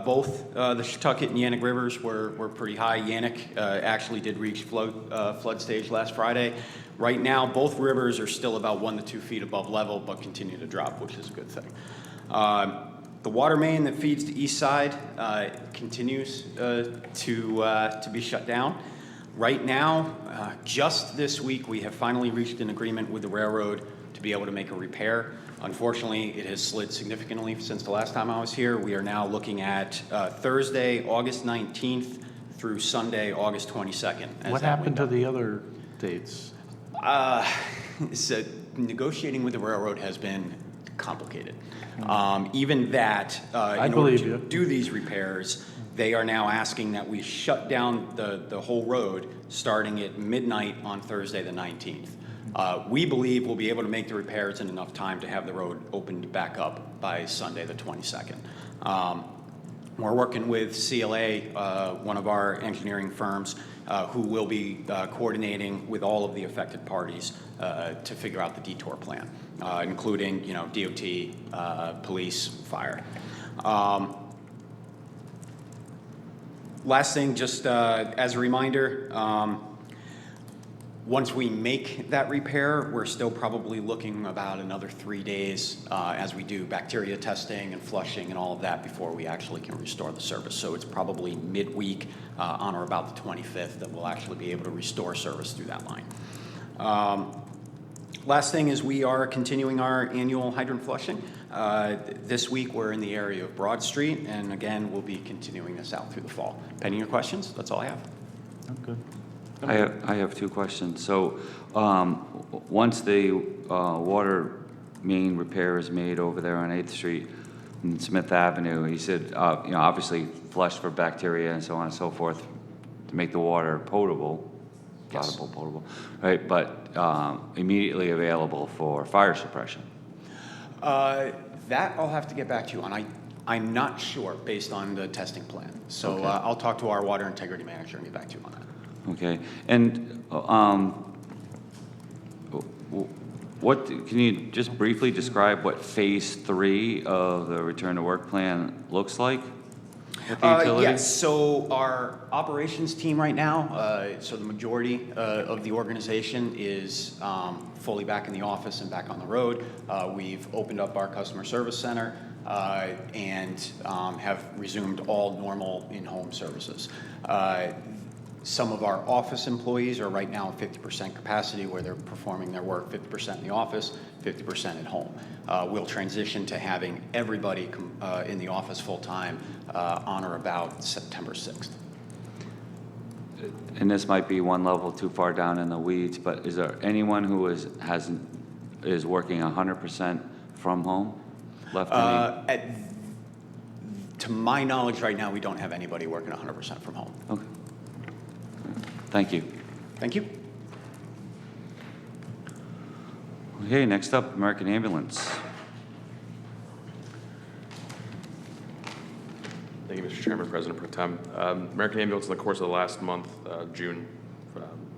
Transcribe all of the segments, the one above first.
Both the Shetucket and Yannick rivers were pretty high. Yannick actually did reach flood stage last Friday. Right now, both rivers are still about 1 to 2 feet above level, but continue to drop, which is a good thing. The water main that feeds the east side continues to be shut down. Right now, just this week, we have finally reached an agreement with the railroad to be able to make a repair. Unfortunately, it has slid significantly since the last time I was here. We are now looking at Thursday, August 19th through Sunday, August 22nd. What happened to the other dates? So negotiating with the railroad has been complicated. Even that, in order to do these repairs, they are now asking that we shut down the whole road starting at midnight on Thursday the 19th. We believe we'll be able to make the repairs in enough time to have the road opened back up by Sunday the 22nd. We're working with CLA, one of our engineering firms, who will be coordinating with all of the affected parties to figure out the detour plan, including DOT, police, fire. Last thing, just as a reminder, once we make that repair, we're still probably looking about another 3 days as we do bacteria testing and flushing and all of that before we actually can restore the service. So it's probably midweek on or about the 25th that we'll actually be able to restore service through that line. Last thing is we are continuing our annual hydrant flushing. This week we're in the area of Broad Street, and again, we'll be continuing this out through the fall. Pending your questions, that's all I have. Okay. I have 2 questions. So once the water main repair is made over there on 8th Street and Smith Avenue, he said, obviously flush for bacteria and so on and so forth to make the water potable, potable, right? But immediately available for fire suppression. That I'll have to get back to you on. I'm not sure based on the testing plan. So Okay. I'll talk to our water integrity manager and get back to you on that. Okay, and what can you just briefly describe what phase 3 of the return to work plan looks like with the utilities? Yes, so our operations team right now, so the majority of the organization is fully back in the office and back on the road. We've opened up our customer service center and have resumed all normal in-home services. Some of our office employees are right now at 50% capacity where they're performing their work 50% in the office, 50% at home. We'll transition to having everybody in the office full-time on or about September 6th. And this might be one level too far down in the weeds, but is there anyone who is working 100% from home left? To my knowledge right now, we don't have anybody working 100% from home. Okay. Thank you. Thank you. Okay, next up, American Ambulance. Thank you, Mr. Chairman, President Pro Tem. American Ambulance, in the course of the last month, June,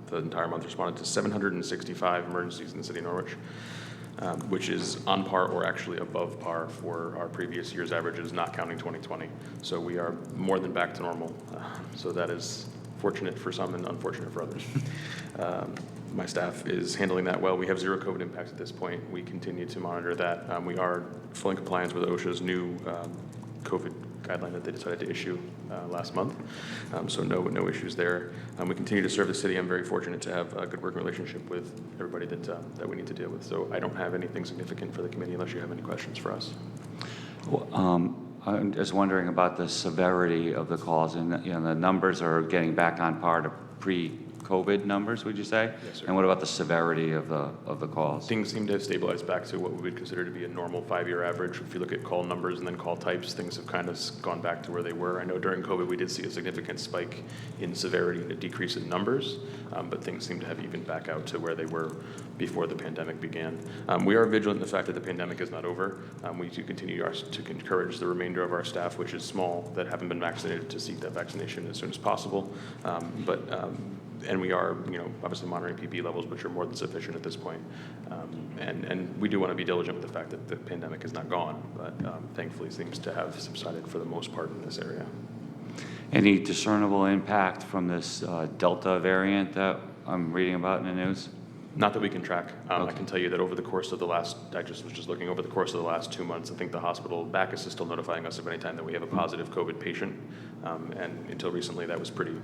the entire month, responded to 765 emergencies in the city of Norwich, which is on par or actually above par for our previous year's averages, not counting 2020. So we are more than back to normal. So that is fortunate for some and unfortunate for others. My staff is handling that well. We have 0 COVID impacts at this point. We continue to monitor that. We are fully in compliance with OSHA's new COVID guideline that they decided to issue last month. So no issues there. We continue to serve the city. I'm very fortunate to have a good working relationship with everybody that we need to deal with. So I don't have anything significant for the committee unless you have any questions for us. Well, I'm just wondering about the severity of the calls, and the numbers are getting back on par to pre-COVID numbers, would you say? Yes, sir. And what about the severity of the calls? Things seem to have stabilized back to what we would consider to be a normal 5-year average. If you look at call numbers and then call types, things have kind of gone back to where they were. I know during COVID we did see a significant spike in severity and a decrease in numbers, but things seem to have evened back out to where they were before the pandemic began. We are vigilant in the fact that the pandemic is not over. We do continue to encourage the remainder of our staff, which is small, that haven't been vaccinated, to seek that vaccination as soon as possible. But And we are, obviously monitoring PPE levels, which are more than sufficient at this point. And we do want to be diligent with the fact that the pandemic is not gone, but thankfully seems to have subsided for the most part in this area. Any discernible impact from this Delta variant that I'm reading about in the news? Not that we can track. I Okay. can tell you that over the course of the last, I just was just looking over the course of the last 2 months, I think the hospital, Bacchus is still notifying us of any time that we have a positive COVID patient. And until recently, that was pretty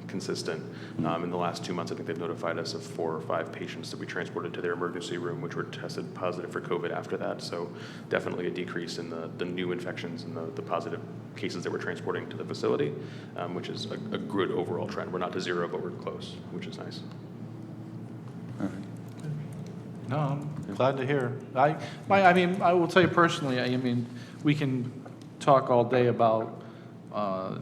consistent. In the last 2 months, I think they've notified us of 4 or 5 patients that we transported to their emergency room, which were tested positive for COVID after that. So definitely a decrease in the new infections and the positive cases that we're transporting to the facility, which is a good overall trend. We're not to zero, but we're close, which is nice. No, I'm glad to hear. I mean, I will tell you personally, I mean, we can talk all day about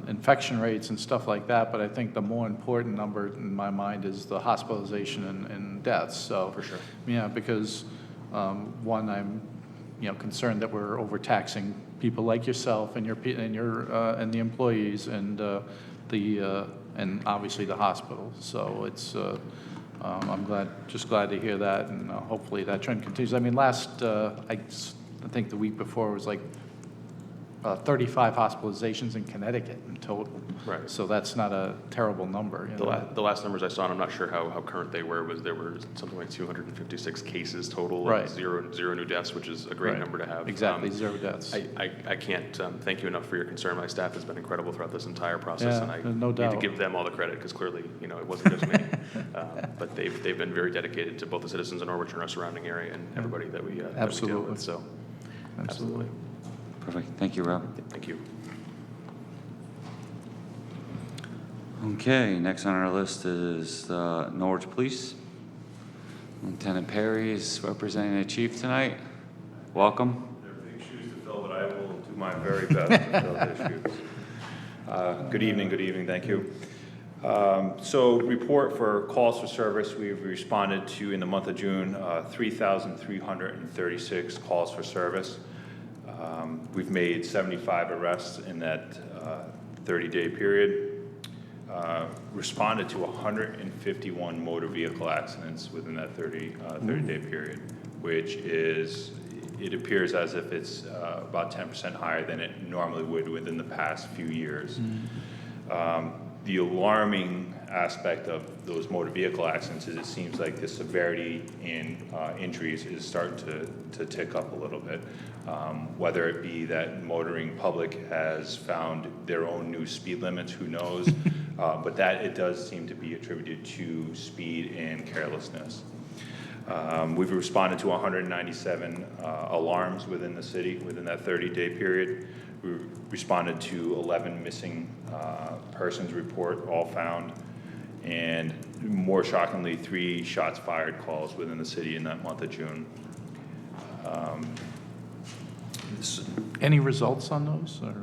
infection rates and stuff like that, but I think the more important number in my mind is the hospitalization and deaths. So, For sure. Yeah, because one, I'm concerned that we're overtaxing people like yourself and and the employees and and obviously the hospital. So it's I'm just glad to hear that, and hopefully that trend continues. I mean, I think the week before was like 35 hospitalizations in Connecticut in total. Right. So that's not a terrible number. The last numbers I saw, and I'm not sure how current they were, was there were something like 256 cases total, Right. and zero new deaths, which is a great Right. number to have. Exactly, 0 deaths. I can't thank you enough for your concern. My staff has been incredible throughout this entire process, Yeah, and I no need to doubt. give them all the credit because clearly, it wasn't just me. But they've been very dedicated to both the citizens in Norwich and our surrounding area, and everybody that we deal Absolutely. with. So, absolutely. Perfect. Thank you, Rob. Thank you. Okay, next on our list is Norwich Police. Lieutenant Perry is representing the chief tonight. Welcome. They're big shoes to fill, but I will do my very best to fill their shoes. Good evening, thank you. So report for calls for service, we've responded to, in the month of June, 3,336 calls for service. We've made 75 arrests in that 30-day period. Responded to 151 motor vehicle accidents within that 30-day period, which is, it appears as if it's about 10% higher than it normally would within the past few years. The alarming aspect of those motor vehicle accidents is it seems like the severity in injuries is starting to tick up a little bit. Whether it be that motoring public has found their own new speed limits, who knows? But that it does seem to be attributed to speed and carelessness. We've responded to 197 alarms within the city within that 30-day period. We responded to 11 missing persons report, all found, and more shockingly, 3 shots fired calls within the city in that month of June. Any results on those, or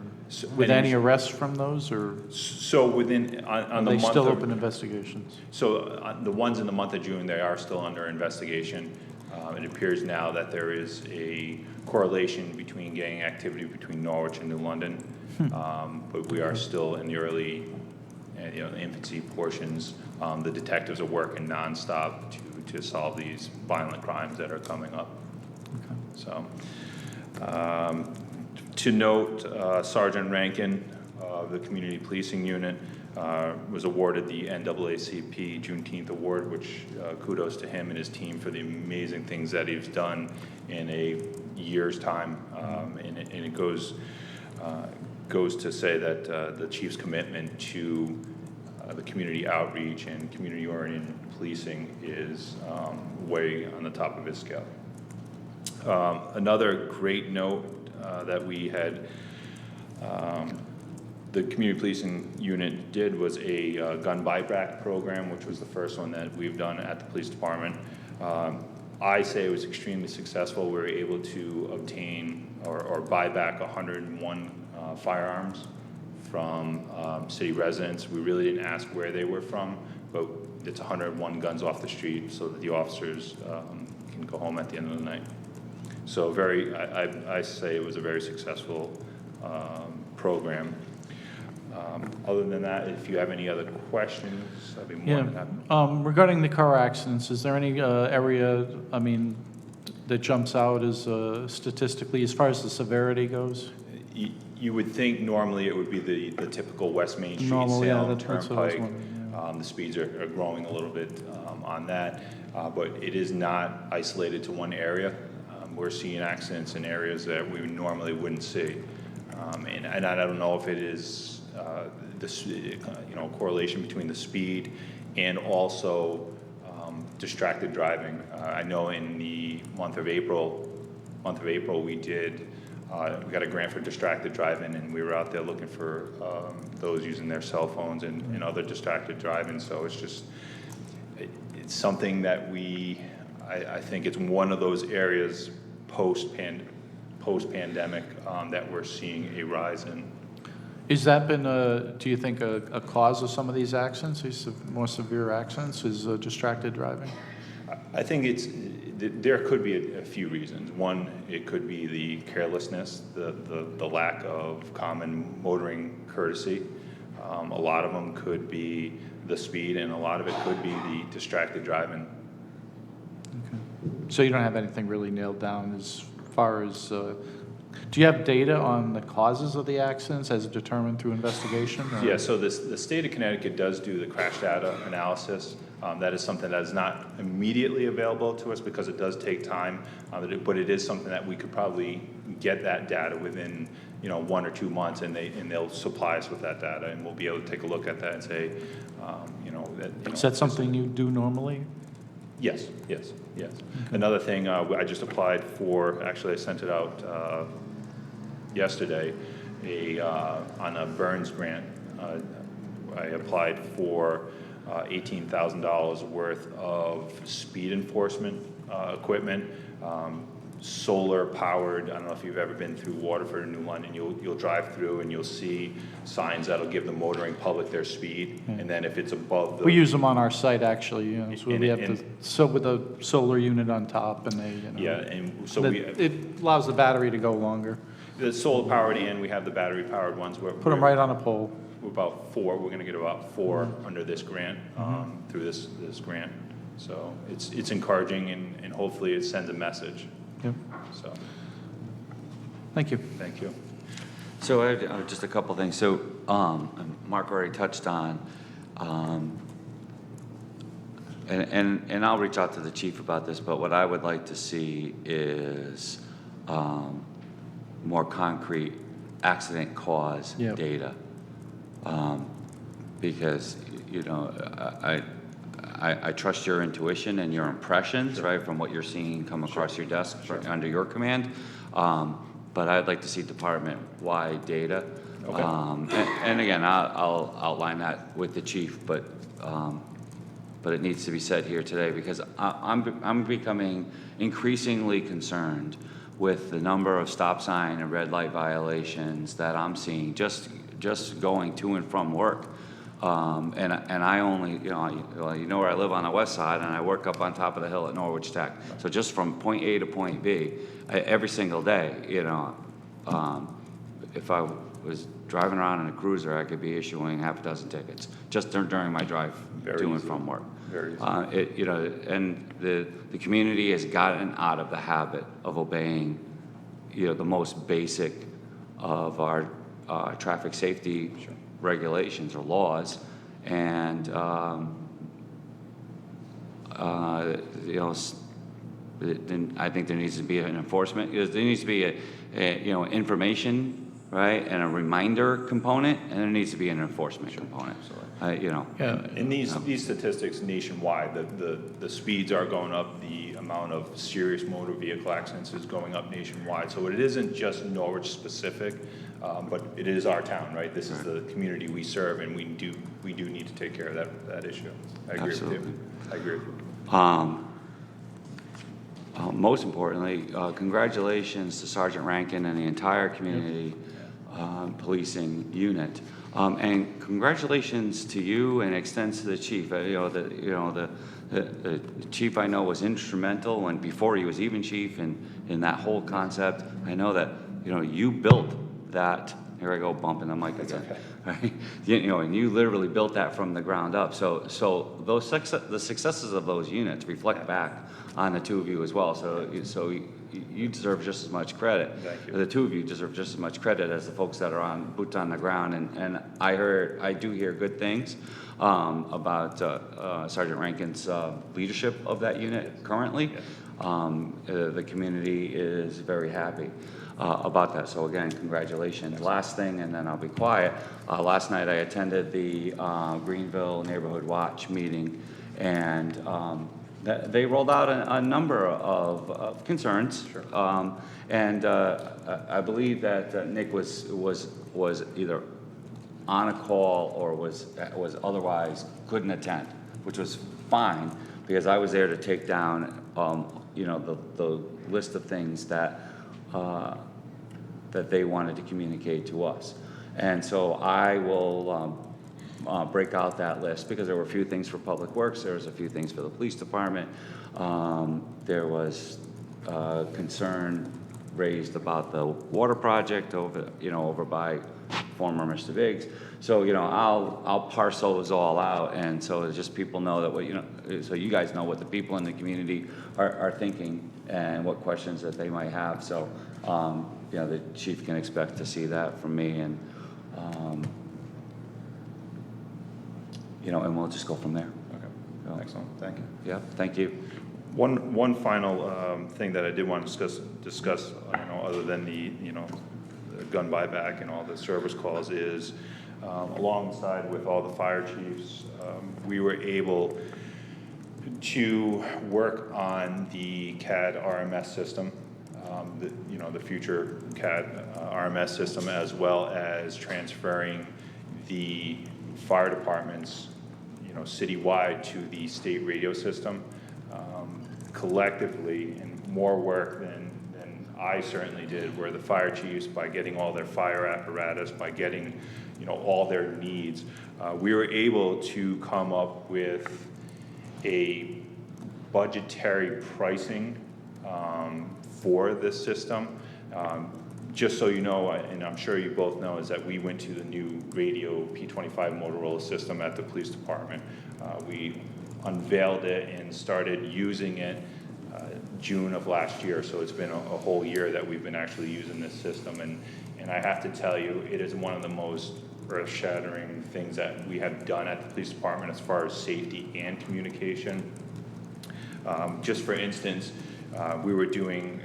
with any arrests from those, or So within, on are the they month still of, open investigations? So the ones in the month of June, they are still under investigation. It appears now that there is a correlation between gang activity between Norwich and New London, but we are still in the early, infancy portions. The detectives are working nonstop to solve these violent crimes that are coming up. Okay. So, to note, Sergeant Rankin of the Community Policing Unit was awarded the NAACP Juneteenth Award, which kudos to him and his team for the amazing things that he's done in a year's time. And it goes to say that the chief's commitment to the community outreach and community-oriented policing is way on the top of his scale. Another great note that we had, the community policing unit did was a gun buyback program, which was the first one that we've done at the police department. I say it was extremely successful. We were able to obtain or buy back 101 firearms from city residents. We really didn't ask where they were from, but it's 101 guns off the street so that the officers can go home at the end of the night. So I say it was a very successful program. Other than that, if you have any other questions, I'd be more than happy. Yeah. Regarding the car accidents, is there any area, I mean, that jumps out as statistically, as far as the severity goes? You would think normally it would be the typical West Main Street, Normal, yeah, Salem, that's what I was Turnpike. wondering, The speeds are growing a little bit on that, but it is not isolated to one area. We're seeing accidents in areas that we normally wouldn't see. And I don't know if it is this, correlation between the speed and also distracted driving. I know in the month of April, we got a grant for distracted driving, and we were out there looking for those using their cell phones and other distracted driving. So it's something that I think it's one of those areas post-pandemic that we're seeing a rise in. Has that been, do you think, a cause of some of these accidents, these more severe accidents, is distracted driving? I think there could be a few reasons. One, it could be the carelessness, the lack of common motoring courtesy. A lot of them could be the speed, and a lot of it could be the distracted driving. Okay. So you don't have anything really nailed down as far as, do you have data on the causes of the accidents as determined through investigation? Or? Yeah, so the state of Connecticut does do the crash data analysis. That is something that is not immediately available to us because it does take time, but it is something that we could probably get that data within 1 or 2 months, and they'll supply us with that data, and we'll be able to take a look at that and say, Is that something you do normally? Yes. Another thing, I just applied for, actually I sent it out yesterday, on a Burns grant. I applied for $18,000 worth of speed enforcement equipment, solar powered. I don't know if you've ever been through Waterford or New London. You'll drive through and you'll see signs that'll give the motoring public their speed, and then if it's above the... We use them on our site, actually, so we have and- with a solar unit on top, and they, Yeah, and so it allows the battery to go longer. the solar powered, and we have the battery powered ones. Put them right on a pole. We're about 4. We're going to get about 4 under this grant, through this grant. So it's encouraging, and hopefully it sends a message. Yep. So Thank you. thank you. So I have just a couple things. So Mark already touched on, and I'll reach out to the chief about this, but what I would like to see is more concrete accident cause Yep. data. Because, I trust your intuition and your impressions, right, from what you're seeing come across your desk under your command. But I'd like to see department-wide data. Okay. And again, I'll outline that with the chief, but it needs to be said here today because I'm becoming increasingly concerned with the number of stop sign and red light violations that I'm seeing just going to and from work. And I only, you know where I live on the west side, and I work up on top of the hill at Norwich Tech. So just from point A to point B, every single day, if I was driving around in a cruiser, I could be issuing half a dozen tickets just during my drive to and from work. Very easy. And the community has gotten out of the habit of obeying, the most basic of our traffic safety regulations or laws, and then I think there needs to be an enforcement. There needs to be information, right, and a reminder component, and there needs to be an enforcement component. Yeah. And these statistics nationwide, the speeds are going up, the amount of serious motor vehicle accidents is going up nationwide. So it isn't just Norwich specific, but it is our town, right? This is the community we serve, and we do need to take care of that issue. I agree with you. I agree with you. Most importantly, congratulations to Sergeant Rankin and the entire community policing unit. And congratulations to you, and extends to the chief. The chief I know was instrumental, and before he was even chief, in that whole concept. I know that you built that here I go bumping the mic again. Right? You know, and you literally built that from the ground up. So the successes of those units reflect back on the two of you as well. So you deserve just as much credit. Thank you. The two of you deserve just as much credit as the folks that are on boots on the ground. And I do hear good things about Sergeant Rankin's leadership of that unit currently. The community is very happy about that. So again, congratulations. Last thing, and then I'll be quiet. Last night I attended the Greenville Neighborhood Watch meeting, and they rolled out a number of concerns. Sure. And I believe that Nick was either on a call or was otherwise couldn't attend, which was fine because I was there to take down the list of things that they wanted to communicate to us. And so I will break out that list because there were a few things for Public Works, there was a few things for the police department. There was concern raised about the water project over by former Mr. Biggs. So, I'll parcel those all out, and so just people know that so you guys know what the people in the community are thinking and what questions that they might have. So, the chief can expect to see that from me, and and we'll just go from there. Okay, excellent, thank you. Yeah, thank you. One final thing that I did want to discuss, other than the gun buyback and all the service calls is, alongside with all the fire chiefs, we were able to work on the CAD RMS system, the future CAD RMS system, as well as transferring the fire departments, citywide to the state radio system. Collectively, and more work than I certainly did, where the fire chiefs, by getting all their fire apparatus, by getting, all their needs, we were able to come up with a budgetary pricing for this system. Just so you know, and I'm sure you both know, is that we went to the new radio P25 Motorola system at the police department. We unveiled it and started using it June of last year, so it's been a whole year that we've been actually using this system, and I have to tell you, it is one of the most earth-shattering things that we have done at the police department as far as safety and communication. Just for instance, we were doing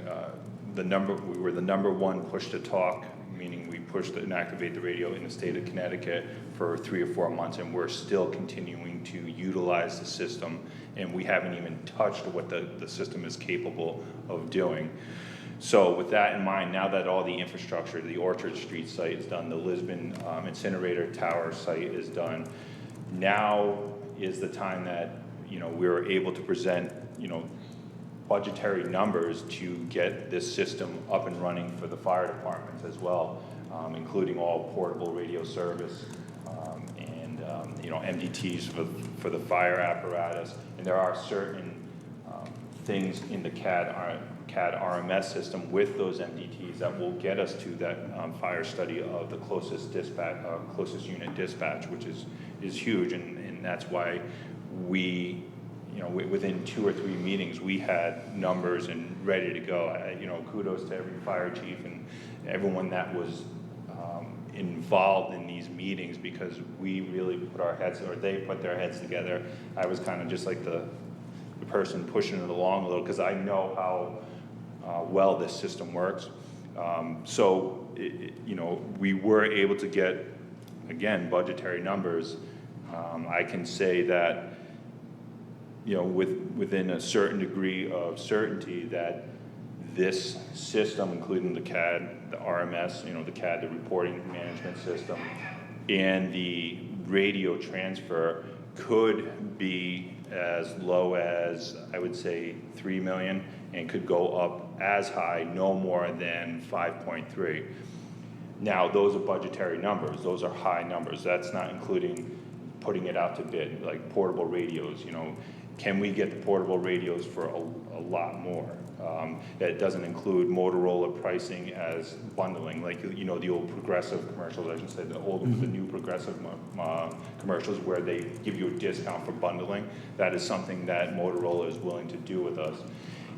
we were the number one push to talk, meaning we pushed and activate the radio in the state of Connecticut for 3 or 4 months, and we're still continuing to utilize the system, and we haven't even touched what the system is capable of doing. So with that in mind, now that all the infrastructure, the Orchard Street site is done, the Lisbon incinerator tower site is done, now is the time that we were able to present budgetary numbers to get this system up and running for the fire departments as well, including all portable radio service and MDTs for the fire apparatus. And there are certain things in the CAD RMS system with those MDTs that will get us to that fire study of the closest unit dispatch, which is huge, and that's why we. Within 2 or 3 meetings, we had numbers and ready to go. Kudos to every fire chief and everyone that was involved in these meetings, because we really they put their heads together. I was kind of just like the person pushing it along a little, because I know how well this system works. We were able to get, again, budgetary numbers. I can say that within a certain degree of certainty that this system, including the CAD, the RMS, the CAD, the reporting management system, and the radio transfer could be as low as, I would say, 3 million, and could go up as high, no more than 5.3. Now, those are budgetary numbers. Those are high numbers. That's not including putting it out to bid, like portable radios, can we get the portable radios for a lot more? That doesn't include Motorola pricing as bundling, like, you know, the old Progressive commercials, I should say, the new Progressive commercials where they give you a discount for bundling. That is something that Motorola is willing to do with us.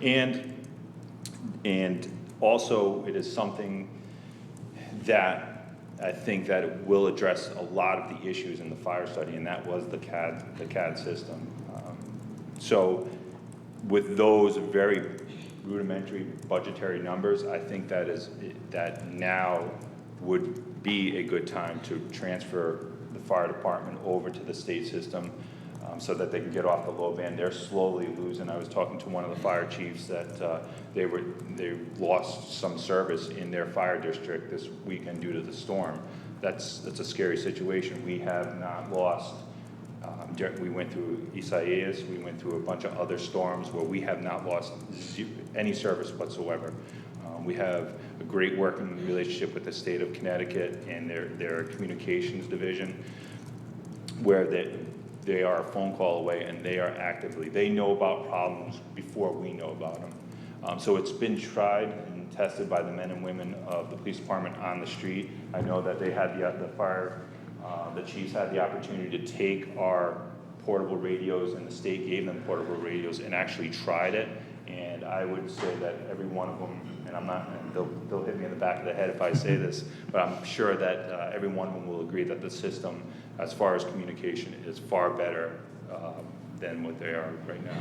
And also, it is something that I think that it will address a lot of the issues in the fire study, and that was the CAD system. So with those very rudimentary budgetary numbers, I think that now would be a good time to transfer the fire department over to the state system, so that they can get off the low band. They're slowly losing. I was talking to one of the fire chiefs that they lost some service in their fire district this weekend due to the storm. That's a scary situation. We have not lost. We went through Isaias. We went through a bunch of other storms where we have not lost any service whatsoever. We have a great working relationship with the state of Connecticut and their communications division, where they are a phone call away, and they know about problems before we know about them. So it's been tried and tested by the men and women of the police department on the street. I know that they had the chiefs had the opportunity to take our portable radios, and the state gave them portable radios and actually tried it. And I would say that every one of them, and they'll hit me in the back of the head if I say this, but I'm sure that every one of them will agree that the system, as far as communication, is far better than what they are right now.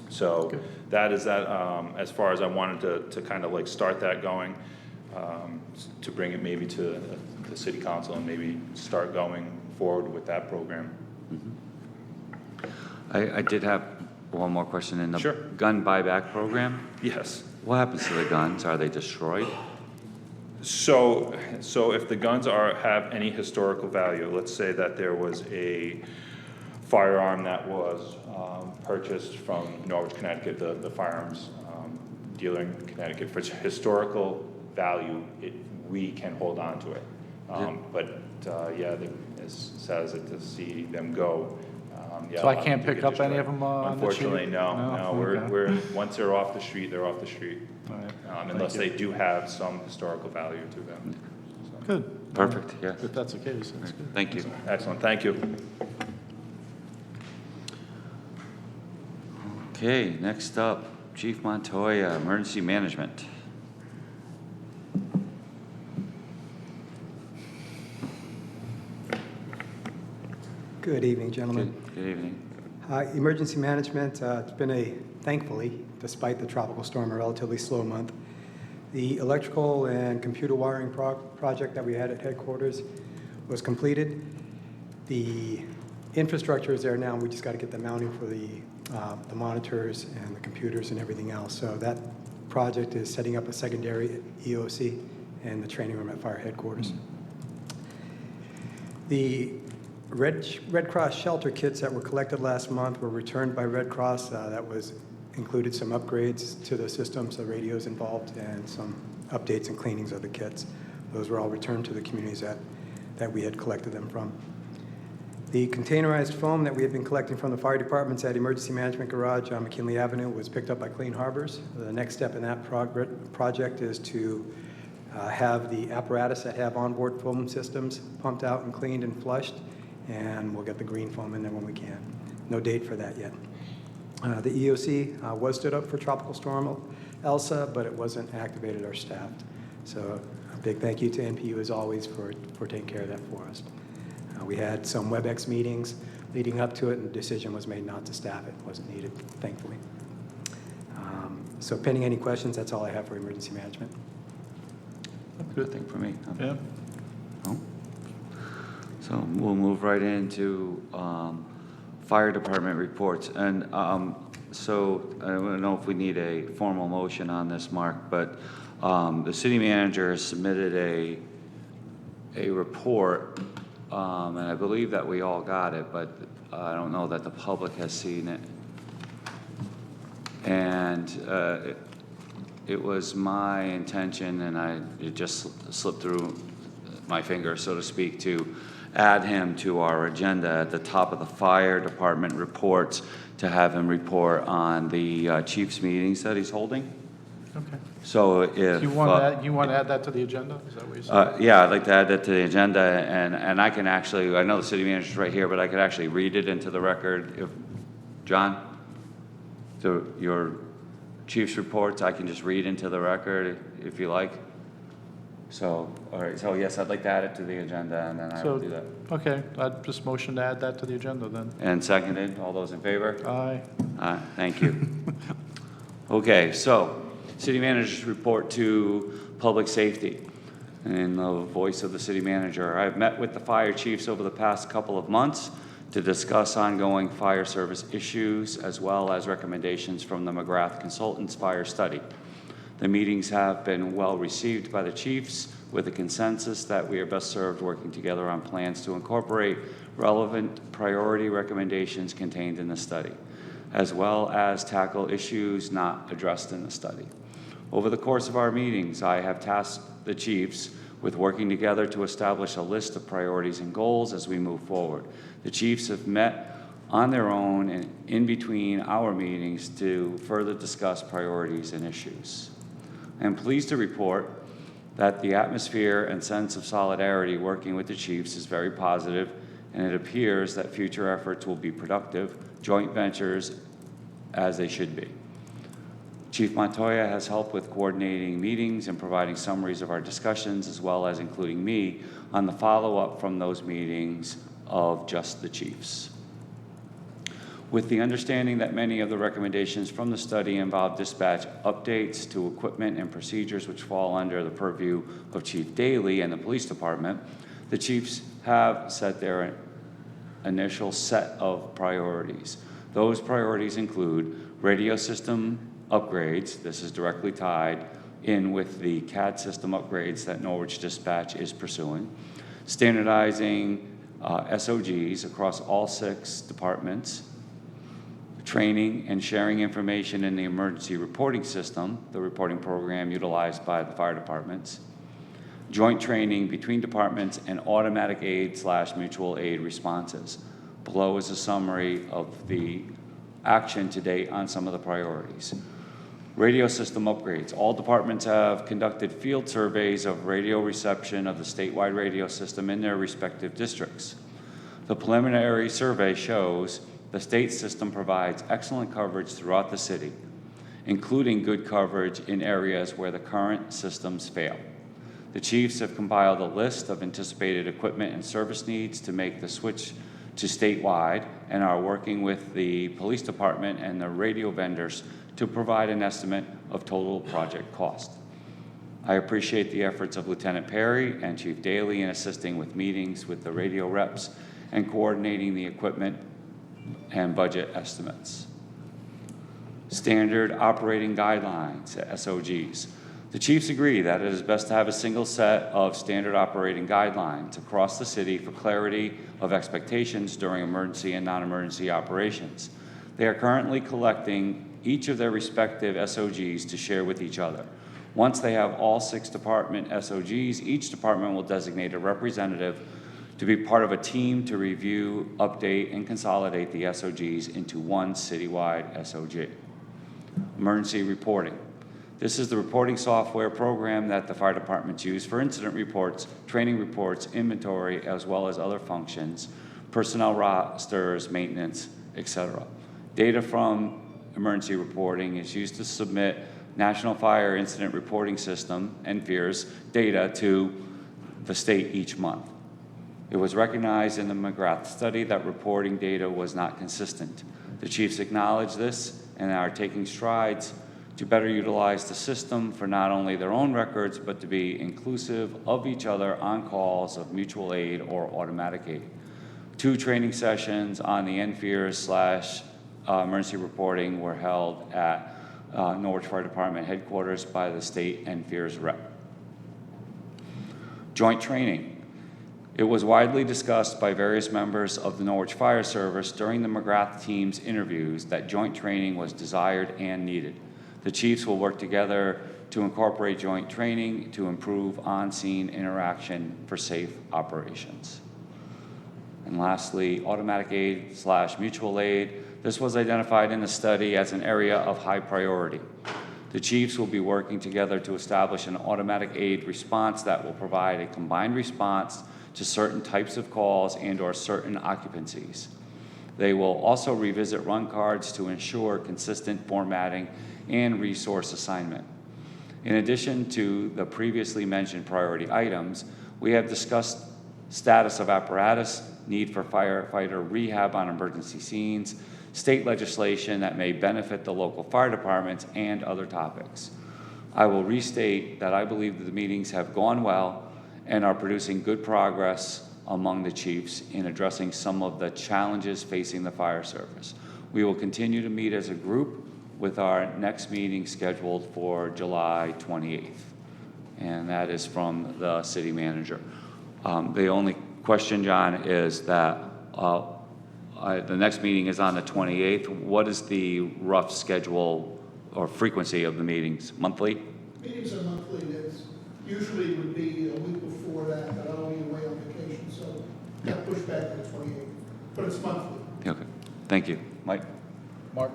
So that is that. As far as I wanted to kind of like start that going, to bring it maybe to the city council and maybe start going forward with that program. I did have one more question. In the Sure. gun buyback program, Yes. what happens to the guns? Are they destroyed? So if the guns have any historical value, let's say that there was a firearm that was purchased from Norwich, Connecticut, the firearms dealer in Connecticut, for its historical value, we can hold on to it. But as sad as it to see them go. So I can't pick up any of them on the cheap? Unfortunately, no. Okay. We're once they're off the street, they're off the street. All right. Unless they do have some historical value to them. So, Good. Perfect, yes. If that's the case, that's good. Thank you. excellent, thank you. Okay, next up, Chief Montoya, Emergency Management. Good evening, gentlemen. Good evening. Emergency management, it's been thankfully, despite the tropical storm, a relatively slow month. The electrical and computer wiring project that we had at headquarters was completed. The infrastructure is there now, and we just got to get the mounting for the monitors and the computers and everything else. So that project is setting up a secondary EOC and the training room at fire headquarters. The Red Cross shelter kits that were collected last month were returned by Red Cross. That included some upgrades to the systems, the radios involved, and some updates and cleanings of the kits. Those were all returned to the communities that we had collected them from. The containerized foam that we had been collecting from the fire departments at Emergency Management Garage on McKinley Avenue was picked up by Clean Harbors. The next step in that project is to have the apparatus that have onboard foam systems pumped out and cleaned and flushed, and we'll get the green foam in there when we can. No date for that yet. The EOC was stood up for Tropical Storm Elsa, but it wasn't activated or staffed. So a big thank you to NPU as always for taking care of that for us. We had some WebEx meetings leading up to it, and the decision was made not to staff it. It wasn't needed, thankfully. So pending any questions, that's all I have for emergency management. Good thing for me. Yeah. No? So we'll move right into fire department reports. And so I don't know if we need a formal motion on this, Mark, but the city manager has submitted a report, and I believe that we all got it, but I don't know that the public has seen it. And it was my intention, and it just slipped through my finger, so to speak, to add him to our agenda at the top of the fire department reports, to have him report on the chief's meetings that he's holding. Okay. So if... You want to add that to the agenda? Is that what you said? Yeah, I'd like to add that to the agenda, and I can actually, I know the city manager's right here, but I could actually read it into the record. If John, your chief's reports, I can just read into the record if you like. So, all right, so yes, I'd like to add it to the agenda, and then I will do that. Okay, I'd just motion to add that to the agenda then. And seconded, all those in favor? Aye. Thank you. Okay, so, city manager's report to public safety. In the voice of the city manager, I've met with the fire chiefs over the past couple of months to discuss ongoing fire service issues as well as recommendations from the McGrath Consultants Fire Study. The meetings have been well received by the chiefs with a consensus that we are best served working together on plans to incorporate relevant priority recommendations contained in the study, as well as tackle issues not addressed in the study. Over the course of our meetings, I have tasked the chiefs with working together to establish a list of priorities and goals as we move forward. The chiefs have met on their own and in between our meetings to further discuss priorities and issues. I am pleased to report that the atmosphere and sense of solidarity working with the chiefs is very positive, and it appears that future efforts will be productive, joint ventures as they should be. Chief Montoya has helped with coordinating meetings and providing summaries of our discussions, as well as including me on the follow-up from those meetings of just the chiefs. With the understanding that many of the recommendations from the study involve dispatch updates to equipment and procedures which fall under the purview of Chief Daly and the police department, the chiefs have set their initial set of priorities. Those priorities include radio system upgrades. This is directly tied in with the CAD system upgrades that Norwich Dispatch is pursuing. Standardizing SOGs across all 6 departments. Training and sharing information in the emergency reporting system, the reporting program utilized by the fire departments. Joint training between departments and automatic aid/mutual aid responses. Below is a summary of the action to date on some of the priorities. Radio system upgrades. All departments have conducted field surveys of radio reception of the statewide radio system in their respective districts. The preliminary survey shows the state system provides excellent coverage throughout the city, including good coverage in areas where the current systems fail. The chiefs have compiled a list of anticipated equipment and service needs to make the switch to statewide and are working with the police department and the radio vendors to provide an estimate of total project cost. I appreciate the efforts of Lieutenant Perry and Chief Daly in assisting with meetings with the radio reps and coordinating the equipment and budget estimates. Standard operating guidelines, SOGs. The chiefs agree that it is best to have a single set of standard operating guidelines across the city for clarity of expectations during emergency and non-emergency operations. They are currently collecting each of their respective SOGs to share with each other. Once they have all 6 department SOGs, each department will designate a representative to be part of a team to review, update, and consolidate the SOGs into one citywide SOG. Emergency reporting. This is the reporting software program that the fire departments use for incident reports, training reports, inventory, as well as other functions, personnel rosters, maintenance, etc. Data from emergency reporting is used to submit National Fire Incident Reporting System, NFIRS, data to the state each month. It was recognized in the McGrath study that reporting data was not consistent. The chiefs acknowledge this and are taking strides to better utilize the system for not only their own records, but to be inclusive of each other on calls of mutual aid or automatic aid. 2 training sessions on the NFIRS emergency reporting were held at Norwich Fire Department headquarters by the state NFIRS rep. Joint training. It was widely discussed by various members of the Norwich Fire Service during the McGrath team's interviews that joint training was desired and needed. The chiefs will work together to incorporate joint training to improve on-scene interaction for safe operations. And lastly, automatic aid / mutual aid. This was identified in the study as an area of high priority. The chiefs will be working together to establish an automatic aid response that will provide a combined response to certain types of calls and/or certain occupancies. They will also revisit run cards to ensure consistent formatting and resource assignment. In addition to the previously mentioned priority items, we have discussed status of apparatus, need for firefighter rehab on emergency scenes, state legislation that may benefit the local fire departments, and other topics. I will restate that I believe that the meetings have gone well and are producing good progress among the chiefs in addressing some of the challenges facing the fire service. We will continue to meet as a group with our next meeting scheduled for July 28th. And that is from the city manager. The only question, John, is that the next meeting is on the 28th. What is the rough schedule or frequency of the meetings? Monthly? Meetings are monthly. It's usually would be a week before that, but I'll be away on vacation, so got pushed back to the 28th. But it's monthly. Okay, thank you. Mike? Mark?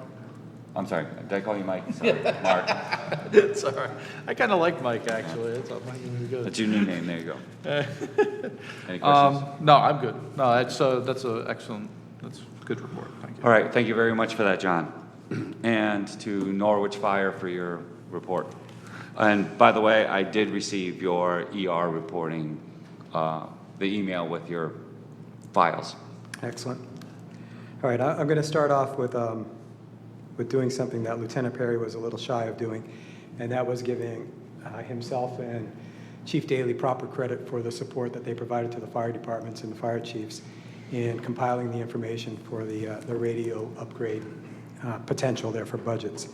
I'm sorry, did I call you Mike? Sorry. Mark. It's all right. I kind of like Mike, actually. It's all Mike is good. That's your new name, there you go. Any questions? No, I'm good. No, that's an excellent, that's a good report. Thank you. All right, thank you very much for that, John. And to Norwich Fire for your report. And by the way, I did receive your ER reporting, the email with your files. Excellent. All right, I'm going to start off with doing something that Lieutenant Perry was a little shy of doing, and that was giving himself and Chief Daly proper credit for the support that they provided to the fire departments and the fire chiefs in compiling the information for the radio upgrade potential there for budgets.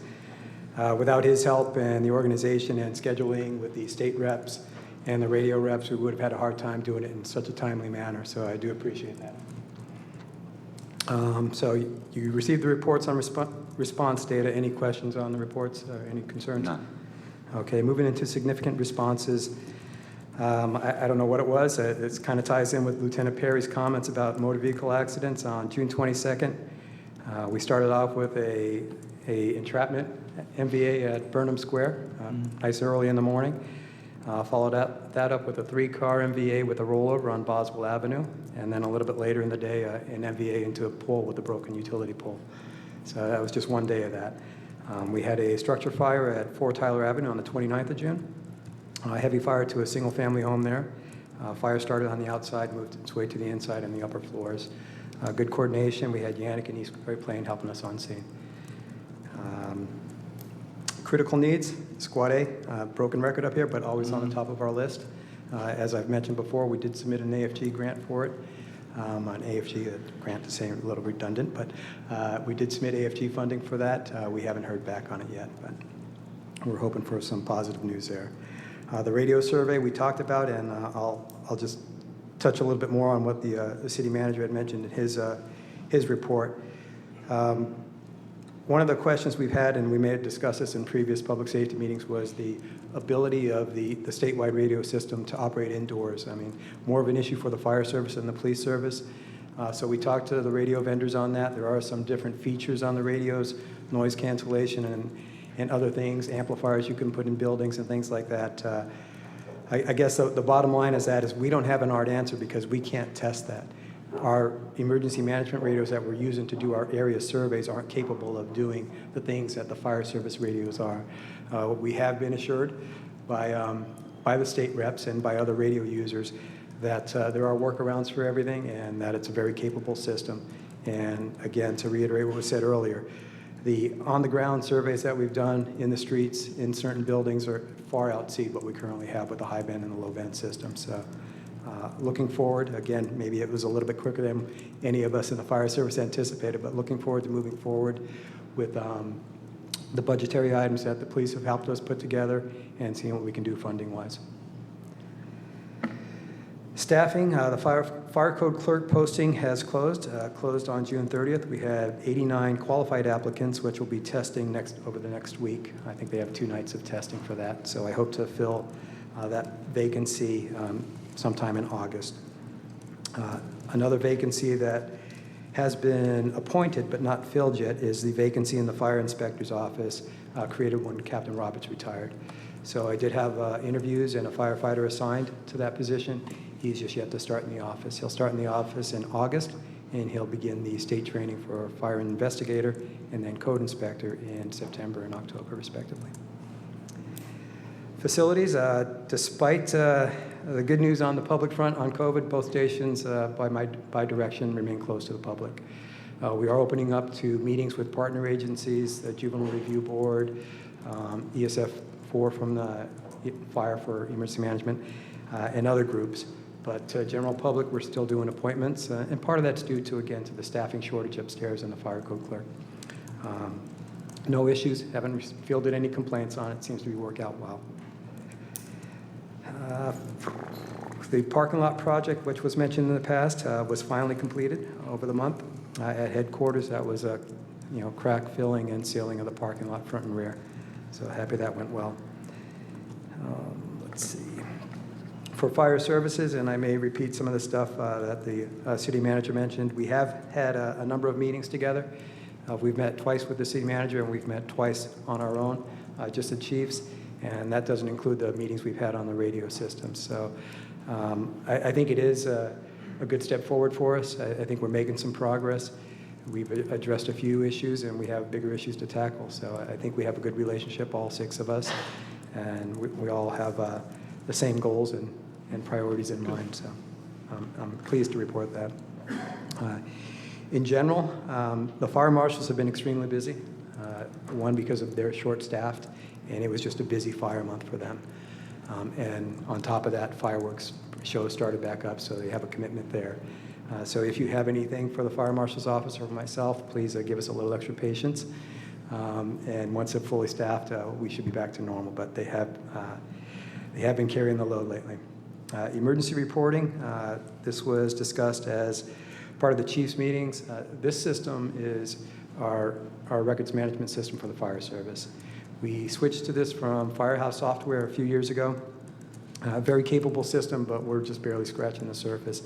Without his help and the organization and scheduling with the state reps and the radio reps, we would have had a hard time doing it in such a timely manner, so I do appreciate that. So you received the reports on response data. Any questions on the reports or any concerns? None. Okay, moving into significant responses. I don't know what it was. It kind of ties in with Lieutenant Perry's comments about motor vehicle accidents on June 22nd. We started off with a entrapment MVA at Burnham Square, nice early in the morning. Followed that up with a 3-car MVA with a rollover on Boswell Avenue, and then a little bit later in the day, an MVA into a pole with a broken utility pole. So that was just one day of that. We had a structure fire at 4 Tyler Avenue on the 29th of June. Heavy fire to a single-family home there. Fire started on the outside, moved its way to the inside and the upper floors. Good coordination. We had Yannick and East Great Plain helping us on scene. Critical needs, Squad A, broken record up here, but always on the top of our list. As I've mentioned before, we did submit an AFG grant for it. An AFG grant to say a little redundant, but we did submit AFG funding for that. We haven't heard back on it yet, but we're hoping for some positive news there. The radio survey we talked about, and I'll just touch a little bit more on what the city manager had mentioned in his report. One of the questions we've had, and we may have discussed this in previous public safety meetings, was the ability of the statewide radio system to operate indoors. I mean, more of an issue for the fire service than the police service. So we talked to the radio vendors on that. There are some different features on the radios, noise cancellation and other things, amplifiers you can put in buildings and things like that. I guess the bottom line is we don't have an hard answer because we can't test that. Our emergency management radios that we're using to do our area surveys aren't capable of doing the things that the fire service radios are. We have been assured by the state reps and by other radio users that there are workarounds for everything and that it's a very capable system. And again, to reiterate what was said earlier, the on-the-ground surveys that we've done in the streets in certain buildings are far exceed what we currently have with the high band and the low band system. So looking forward, again, maybe it was a little bit quicker than any of us in the fire service anticipated, but looking forward to moving forward with the budgetary items that the police have helped us put together and seeing what we can do funding-wise. Staffing, the fire code clerk posting has closed on June 30th. We have 89 qualified applicants, which will be testing over the next week. I think they have 2 nights of testing for that. So I hope to fill that vacancy sometime in August. Another vacancy that has been appointed but not filled yet is the vacancy in the fire inspector's office, created when Captain Roberts retired. So I did have interviews and a firefighter assigned to that position. He's just yet to start in the office. He'll start in the office in August, and he'll begin the state training for fire investigator and then code inspector in September and October, respectively. Facilities, despite the good news on the public front on COVID, both stations, by direction, remain closed to the public. We are opening up to meetings with partner agencies, the Juvenile Review Board, ESF4 from the Fire for Emergency Management, and other groups. But general public, we're still doing appointments, and part of that's due to, again, to the staffing shortage upstairs and the fire code clerk. No issues, haven't fielded any complaints on it, seems to be working out well. The parking lot project, which was mentioned in the past, was finally completed over the month at headquarters. That was a crack filling and sealing of the parking lot front and rear. So happy that went well. Let's see. For fire services, and I may repeat some of the stuff that the city manager mentioned, we have had a number of meetings together. We've met twice with the city manager, and we've met twice on our own, just the chiefs, and that doesn't include the meetings we've had on the radio system. So I think it is a good step forward for us. I think we're making some progress. We've addressed a few issues, and we have bigger issues to tackle. So I think we have a good relationship, all 6 of us, and we all have the same goals and priorities in mind. So I'm pleased to report that. In general, the fire marshals have been extremely busy. One, because of they're short-staffed, and it was just a busy fire month for them. And on top of that, fireworks shows started back up, so they have a commitment there. So if you have anything for the fire marshal's office or for myself, please give us a little extra patience. And once they're fully staffed, we should be back to normal. But they have been carrying the load lately. Emergency reporting, this was discussed as part of the chief's meetings. This system is our records management system for the fire service. We switched to this from Firehouse Software a few years ago. Very capable system, but we're just barely scratching the surface.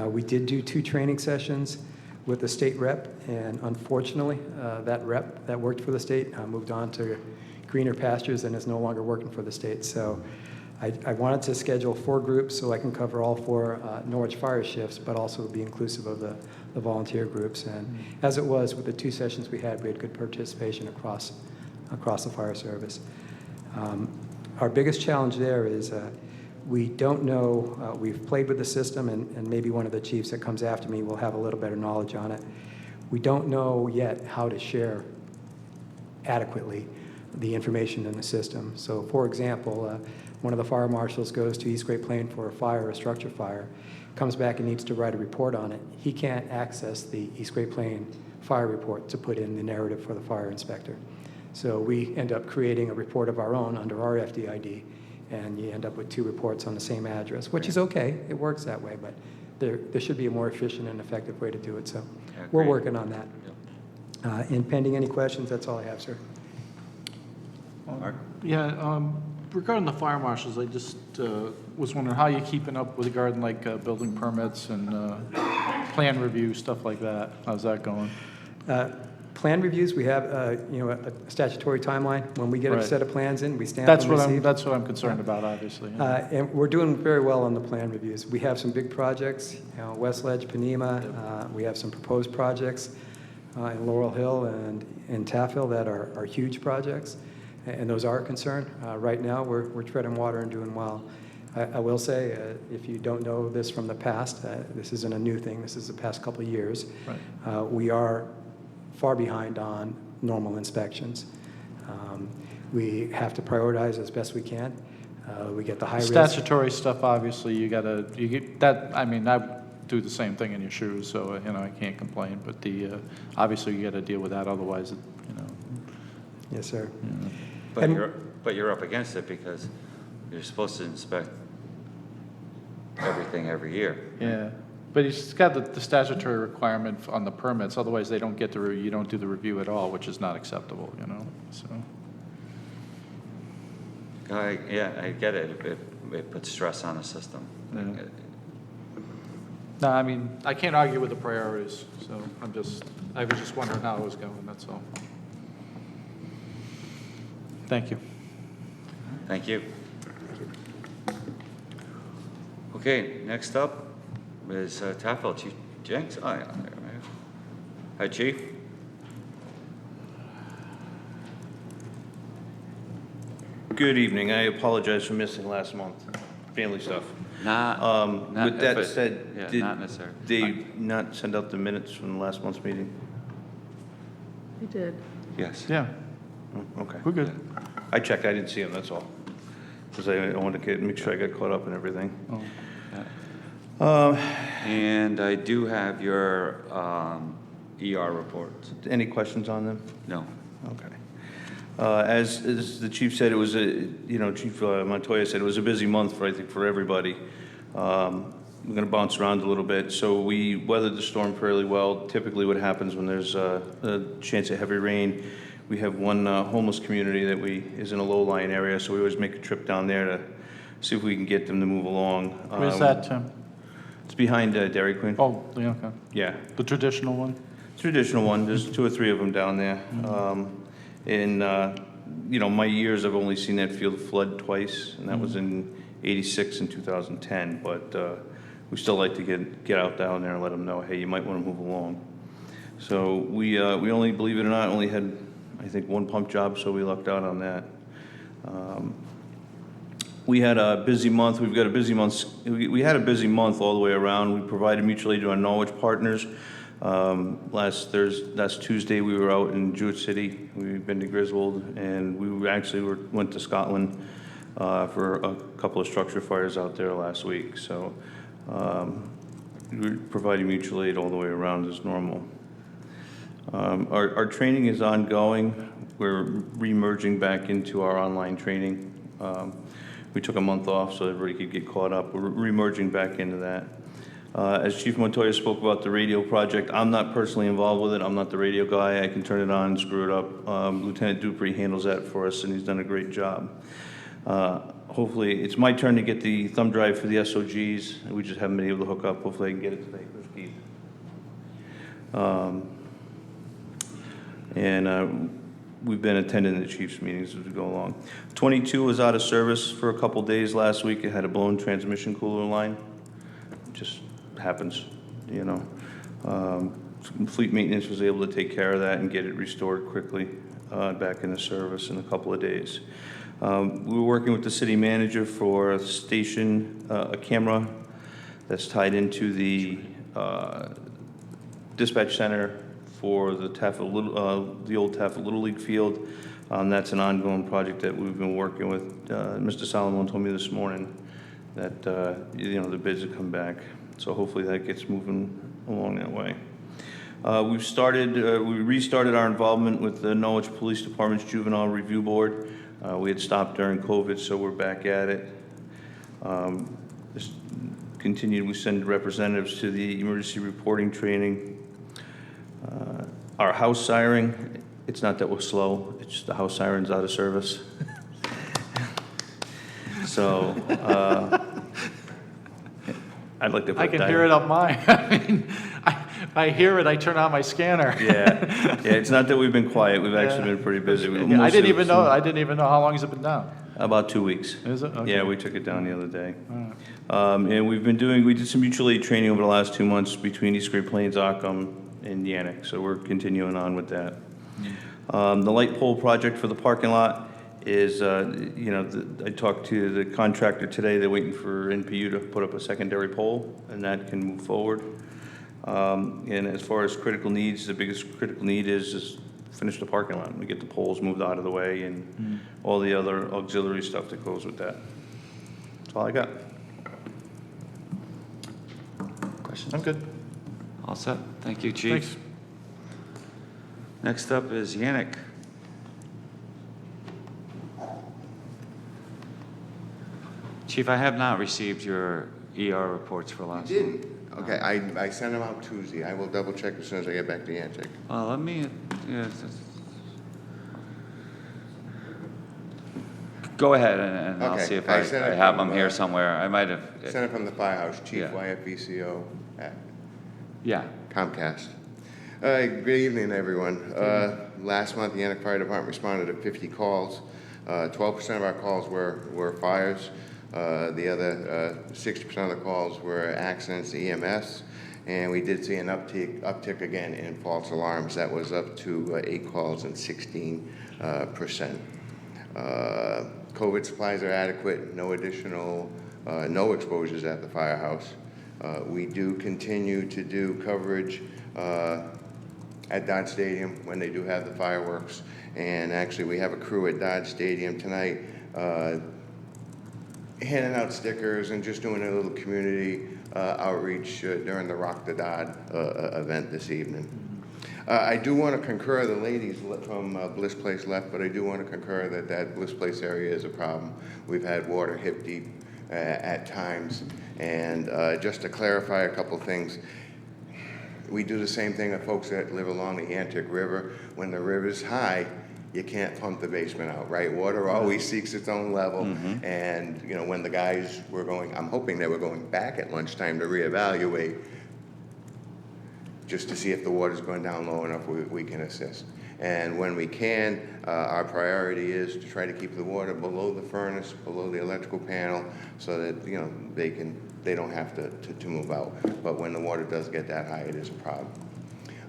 We did do 2 training sessions with the state rep, and unfortunately, that rep that worked for the state moved on to greener pastures and is no longer working for the state. So I wanted to schedule 4 groups so I can cover all 4 Norwich fire shifts, but also be inclusive of the volunteer groups. And as it was with the 2 sessions we had good participation across the fire service. Our biggest challenge there is we don't know, we've played with the system, and maybe one of the chiefs that comes after me will have a little better knowledge on it. We don't know yet how to share adequately the information in the system. So for example, one of the fire marshals goes to East Great Plain for a fire, a structure fire, comes back and needs to write a report on it. He can't access the East Great Plain fire report to put in the narrative for the fire inspector. So we end up creating a report of our own under our FDID, and you end up with 2 reports on the same address, which is okay. It works that way, but there should be a more efficient and effective way to do it. So we're working on that. And pending any questions, that's all I have, sir. Mark? Yeah, regarding the fire marshals, I just was wondering how you're keeping up with regarding like building permits and plan review, stuff like that. How's that going? Plan reviews, we have a statutory timeline. When we get a Right. set of plans in, we stamp That's them, what receive. that's what I'm concerned about, obviously. And we're doing very well on the plan reviews. We have some big projects, West Ledge, Panema. We have some proposed projects in Laurel Hill and in Taft Hill that are huge projects, and those are a concern. Right now, we're treading water and doing well. I will say, if you don't know this from the past, this isn't a new thing. This is the past couple of years. Right. We are far behind on normal inspections. We have to prioritize as best we can. We get the high risk. Statutory stuff, obviously, you get that. I mean, I do the same thing in your shoes, so I can't complain. But obviously you got to deal with that, otherwise, Yes, sir. But And- you're up against it because you're supposed to inspect everything thing every year. Yeah, but he's got the statutory requirement on the permits, otherwise they don't get the, you don't do the review at all, which is not acceptable, you know, so. Yeah, I get it. It puts stress on the system. Yeah. No, I mean, I can't argue with the priorities, so I was just wondering how it was going, that's all. Thank you. Thank you. Okay, next up is TAFL, Chief Jenks. Oh, yeah, there we go. Hi, Chief. Good evening. I apologize for missing last month. Family stuff. Not, With that but- said, yeah, did not necessary. they not send out the minutes from last month's meeting? We did. Yes. Yeah, Oh, okay. we're good. I checked. I didn't see them, that's all. Because I wanted to make sure I got caught up in everything. Oh, And I do have your ER reports. Any questions on them? No. Okay. As the chief said, it was Chief Montoya said it was a busy month I think, for everybody. We're going to bounce around a little bit. So we weathered the storm fairly well. Typically what happens when there's a chance of heavy rain, we have one homeless community that is in a low-lying area, so we always make a trip down there to see if we can get them to move along. Where's that, Tim? It's behind Dairy Queen. Oh, yeah, okay. Yeah. The traditional one? Traditional one, there's 2 or 3 of them down there. My years, I've only seen that field flood twice, and that was in '86 and 2010, but we still like to get out down there and let them know, hey, you might want to move along. So we only, believe it or not, only had, I think, 1 pump job, so we lucked out on that. We had a busy month. We've got a busy month. We had a busy month all the way around. We provided mutual aid to our Norwich partners. Last Tuesday, we were out in Jewett City. We've been to Griswold, and we went to Scotland for a couple of structure fires out there last week. So we're providing mutual aid all the way around as normal. Our training is ongoing. We're re-merging back into our online training. We took a month off so everybody could get caught up. We're re-merging back into that. As Chief Montoya spoke about the radio project, I'm not personally involved with it. I'm not the radio guy. I can turn it on and screw it up. Lieutenant Dupree handles that for us, and he's done a great job. Hopefully, it's my turn to get the thumb drive for the SOGs. We just haven't been able to hook up. Hopefully, I can get it today. Where's Keith? We've been attending the chief's meetings as we go along. 22 was out of service for a couple days last week. It had a blown transmission cooler line. Just happens, you know. Fleet maintenance was able to take care of that and get it restored quickly back into service in a couple of days. We were working with the city manager for a station, a camera that's tied into the dispatch center for the old Taffet Little League field. That's an ongoing project that we've been working with. Mr. Solomon told me this morning that the bids have come back, so hopefully that gets moving along that way. We restarted our involvement with the Norwich Police Department's Juvenile Review Board. We had stopped during COVID, so we're back at it. Just continued, we send representatives to the emergency reporting training. Our house siren, it's not that we're slow, it's just the house siren's out of service. So, I'd like to put I can hear it up mine. I mean, I hear it, I turn on my scanner. Yeah, it's not that we've been quiet, we've actually been pretty busy. Yeah, I didn't even know how long has it been down? About 2 weeks. Is it? Okay. Yeah, we took it down the other day. And we did some mutual aid training over the last 2 months between East Great Plains, Occam, and Yannick, so we're continuing on with that. The light pole project for the parking lot is, I talked to the contractor today, they're waiting for NPU to put up a secondary pole, and that can move forward. And as far as critical needs, the biggest critical need is just finish the parking lot. We get the poles moved out of the way and all the other auxiliary stuff that goes with that. That's all I got. Questions? I'm good. All set. Thank you, Chief. Thanks. Next up is Yannick. Chief, I have not received your ER reports for last You month. didn't? Okay, I sent them out Tuesday. I will double check as soon as I get back to Yantic. Let me, go ahead and I'll Okay, see if I I sent it have from, them here uh, somewhere. I might have, Sent it from the firehouse, Chief Yeah. YFBCO at yeah. Comcast. Good evening, everyone. Last month, the Yantic Fire Department responded to 50 calls. 12% of our calls were fires. The other 60% of the calls were accidents to EMS. And we did see an uptick again in false alarms. That was up to 8 calls and 16%. COVID supplies are adequate, no additional, no exposures at the firehouse. We do continue to do coverage at Dodge Stadium when they do have the fireworks. And actually, we have a crew at Dodge Stadium tonight handing out stickers and just doing a little community outreach during the Rock the Dodd event this evening. I do want to concur, the ladies from Bliss Place left, but I do want to concur that that Bliss Place area is a problem. We've had water hip deep at times. And just to clarify a couple things, we do the same thing with folks that live along the Yantic River. When the river's high, you can't pump the basement out, right? Water always seeks its own level. And, you know, when the guys were going, I'm hoping they were going back at lunchtime to reevaluate just to see if the water's going down low enough we can assist. And when we can, our priority is to try to keep the water below the furnace, below the electrical panel, so that, you know, they don't have to move out. But when the water does get that high, it is a problem.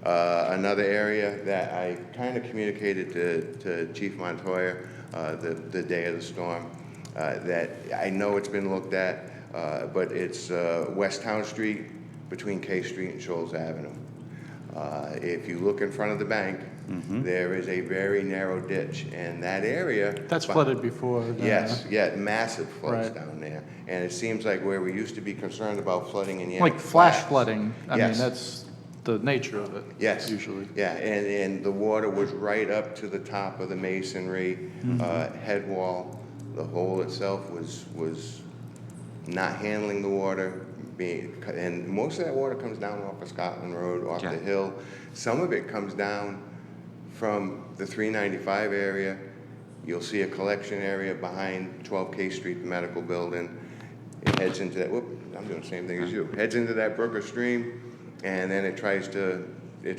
Another area that I kind of communicated to Chief Montoya the day of the storm, that I know it's been looked at, but it's West Town Street between K Street and Shoals Avenue. If you look in front of the bank, there is a very narrow ditch, and that area... That's flooded before. Yes, yeah, massive floods Right. down there. And it seems like where we used to be concerned about flooding in Yantic Like flash Flats- flooding. I Yes. mean, that's the nature of it. Yes. Usually. Yeah, and the water was right up to the top of the masonry, head wall. The hole itself was not handling the water, and most of that water comes down off of Scotland Road, off Yeah. the hill. Some of it comes down from the 395 area. You'll see a collection area behind 12 K Street, the medical building. It heads into that, I'm doing the same thing as you. Heads into that Brooker Stream, and then it's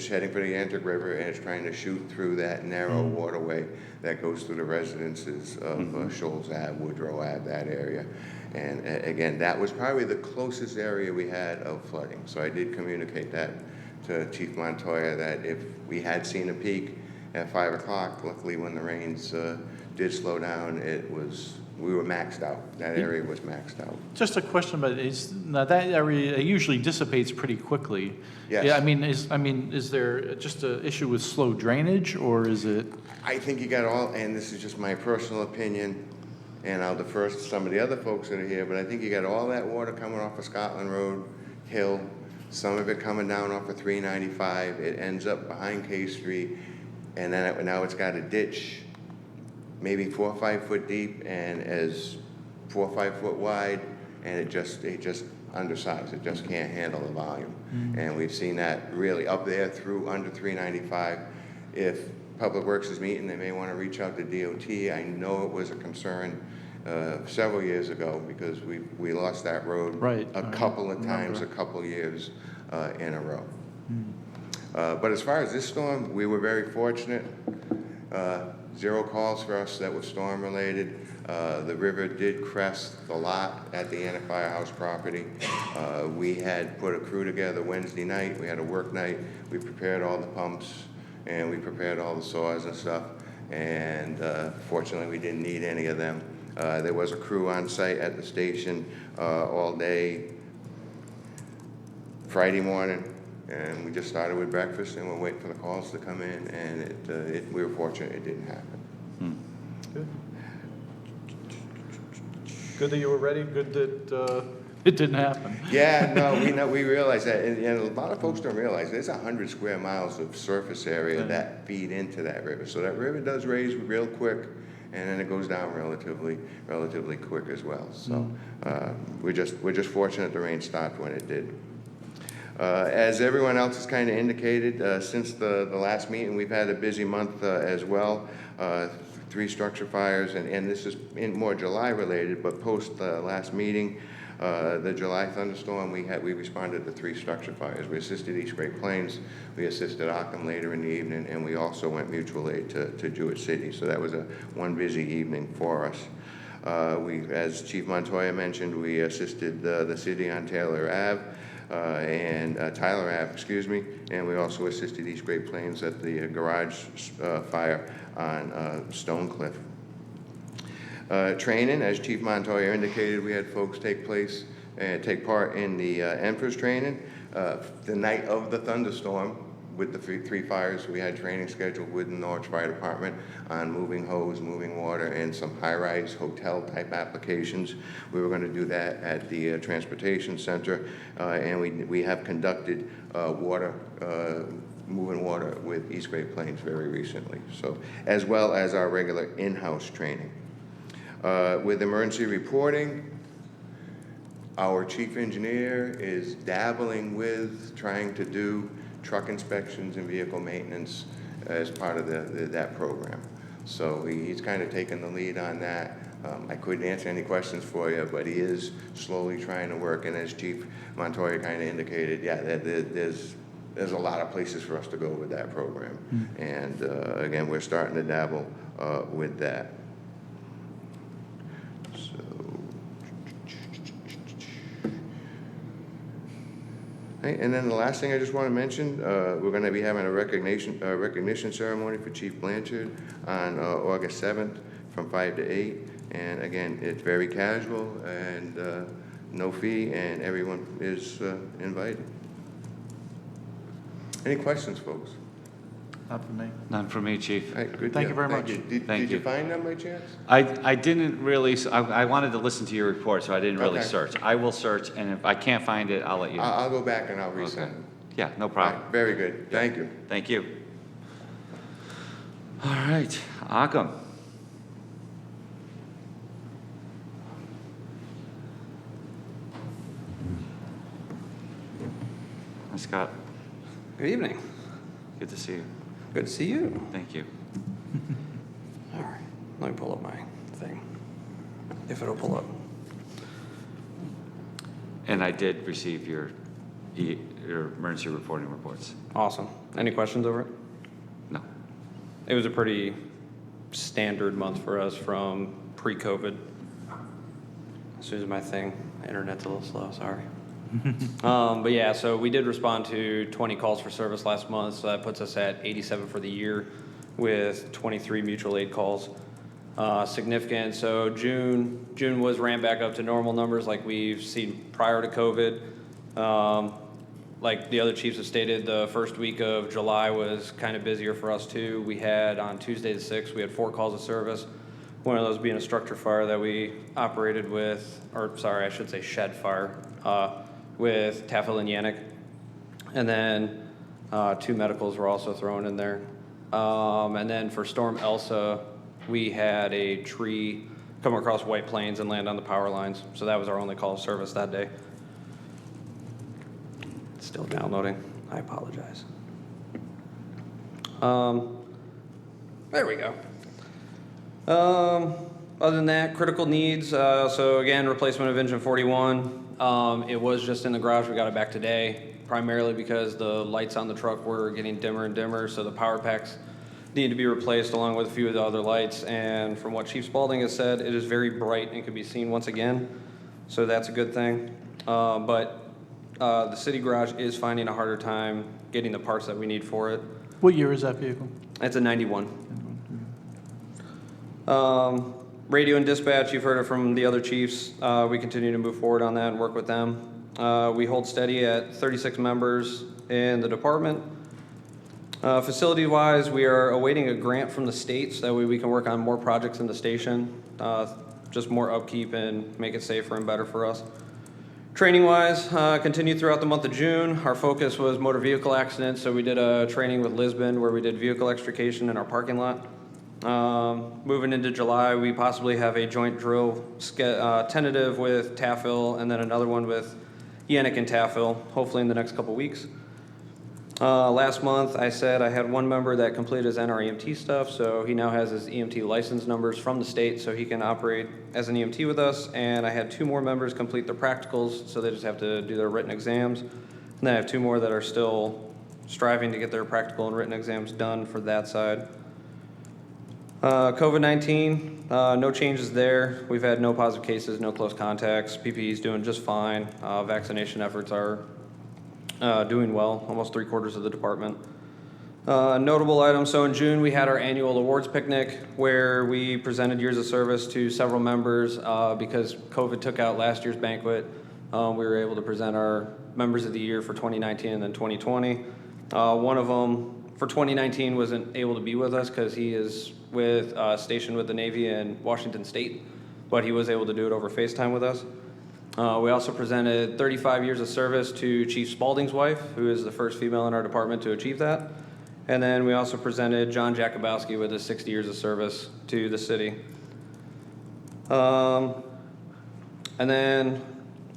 heading for the Yantic River, and it's trying to shoot through that narrow waterway that goes through the residences of Shoals Ave, Woodrow Ave, that area. And again, that was probably the closest area we had of flooding. So I did communicate that to Chief Montoya, that if we had seen a peak at 5 o'clock, luckily when the rains did slow down, we were maxed out. That area was maxed out. Just a question about now that area usually dissipates pretty quickly. Yes. Yeah, I mean, is there just an issue with slow drainage, or is it? I think you got all, and this is just my personal opinion, and I'll defer to some of the other folks that are here, but I think you got all that water coming off of Scotland Road Hill, some of it coming down off of 395. It ends up behind K Street, and then now it's got a ditch, maybe 4 or 5 foot deep and as 4 or 5 foot wide, and it just undersized. It just can't handle the volume. And we've seen that really up there through under 395. If Public Works is meeting, they may want to reach out to DOT. I know it was a concern several years ago because we lost that road Right. a couple of times, remember. a couple years in a row. But as far as this storm, we were very fortunate. 0 calls for us that were storm related. The river did crest the lot at the Yantic Firehouse property. We had put a crew together Wednesday night. We had a work night. We prepared all the pumps and we prepared all the saws and stuff. And fortunately, we didn't need any of them. There was a crew on site at the station all day Friday morning, and we just started with breakfast and we're waiting for the calls to come in, and we were fortunate it didn't happen. Good. Good that you were ready, good that it didn't happen. Yeah, no, we realize that, and a lot of folks don't realize there's 100 square miles of surface area that feed into that river. So that river does raise real quick, and then it goes down relatively quick as well. So we're just fortunate the rain stopped when it did. As everyone else has kind of indicated, since the last meeting, we've had a busy month as well. 3 structure fires, and this is more July related, but post the last meeting, the July thunderstorm, we responded to 3 structure fires. We assisted East Great Plains, we assisted Ockham later in the evening, and we also went mutual aid to Jewett City. So that was one busy evening for us. As Chief Montoya mentioned, we assisted the city on Tyler Ave, and we also assisted East Great Plains at the garage fire on Stone Cliff. Training, as Chief Montoya indicated, we had folks take part in the Empress training. The night of the thunderstorm, with the 3 fires, we had training scheduled with the Norwich Fire Department on moving hose, moving water, and some high-rise hotel-type applications. We were going to do that at the Transportation Center, and we have conducted moving water with East Great Plains very recently, so as well as our regular in-house training. With emergency reporting, our chief engineer is dabbling with trying to do truck inspections and vehicle maintenance as part of that program. So he's kind of taken the lead on that. I couldn't answer any questions for you, but he is slowly trying to work. And as Chief Montoya kind of indicated, yeah, there's a lot of places for us to go with that program. And again, we're starting to dabble with that. And then the last thing I just want to mention, we're going to be having a recognition ceremony for Chief Blanchard on August 7th from 5 to 8. And again, it's very casual and no fee, and everyone is invited. Any questions, folks? Not for me. None for me, Chief. All right, good Thank deal. you very much. Did you find them by chance? I didn't really, I wanted to listen to your report, so I didn't really Okay. search. I will search, and if I can't find it, I'll let you know. I'll go back and I'll resend Okay. them. Yeah, no All problem. right, very good. Thank you. Thank you. All right, Ockham. Hi, Scott. Good evening. Good to see you. Good to see you. Thank you. All right, let me pull up my thing, if it'll pull up. And I did receive your emergency reporting reports. Awesome. Any questions over it? No. It was a pretty standard month for us from pre-COVID. As soon as my internet's a little slow, sorry. But yeah, so we did respond to 20 calls for service last month, so that puts us at 87 for the year with 23 mutual aid calls. Significant. So June was ramped back up to normal numbers like we've seen prior to COVID. Like the other chiefs have stated, the first week of July was kind of busier for us too. We had on Tuesday the 6th, we had 4 calls of service. One of those being a structure fire that we operated with, or sorry, I should say shed fire, with Tafel and Yannick. And then 2 medicals were also thrown in there. And then for Storm Elsa, we had a tree come across White Plains and land on the power lines. So that was our only call of service that day. It's still downloading. I apologize. There we go. Other than that, critical needs. So again, replacement of engine 41. It was just in the garage. We got it back today, primarily because the lights on the truck were getting dimmer and dimmer. So the power packs need to be replaced along with a few of the other lights. And from what Chief Spalding has said, it is very bright and can be seen once again. So that's a good thing. But the city garage is finding a harder time getting the parts that we need for it. What year is that vehicle? It's a 91. Radio and dispatch, you've heard it from the other chiefs. We continue to move forward on that and work with them. We hold steady at 36 members in the department. Facility-wise, we are awaiting a grant from the state so that way we can work on more projects in the station, just more upkeep and make it safer and better for us. Training-wise, continued throughout the month of June. Our focus was motor vehicle accidents, so we did a training with Lisbon where we did vehicle extrication in our parking lot. Moving into July, we possibly have a joint drill tentative with Taffel, and then another one with Yannick and Taffel, hopefully in the next couple weeks. Last month, I said I had one member that completed his NREMT stuff, so he now has his EMT license numbers from the state, so he can operate as an EMT with us. And I had 2 more members complete their practicals, so they just have to do their written exams. And then I have 2 more that are still striving to get their practical and written exams done for that side. COVID-19, no changes there. We've had no positive cases, no close contacts. PPE is doing just fine. Vaccination efforts are doing well, almost 3/4 of the department. Notable items, so in June, we had our annual awards picnic where we presented years of service to several members. Because COVID took out last year's banquet, we were able to present our members of the year for 2019 and then 2020. One of them for 2019 wasn't able to be with us because he is stationed with the Navy in Washington State, but he was able to do it over FaceTime with us. We also presented 35 years of service to Chief Spaulding's wife, who is the first female in our department to achieve that. And then we also presented John Jakubowski with his 60 years of service to the city. And then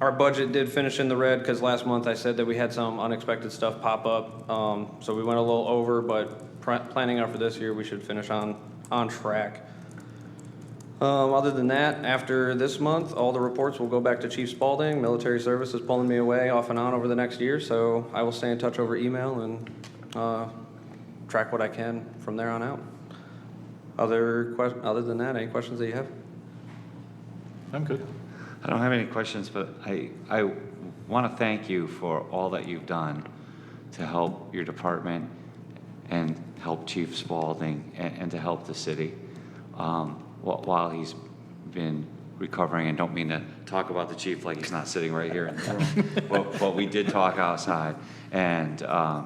our budget did finish in the red because last month I said that we had some unexpected stuff pop up. So we went a little over, but planning out for this year, we should finish on track. Other than that, after this month, all the reports will go back to Chief Spaulding. Military service is pulling me away off and on over the next year, so I will stay in touch over email and track what I can from there on out. Other than that, any questions that you have? I'm good. I don't have any questions, but I want to thank you for all that you've done to help your department and help Chief Spaulding and to help the city while he's been recovering. And don't mean to talk about the chief like he's not sitting right here in the room, but we did talk outside, and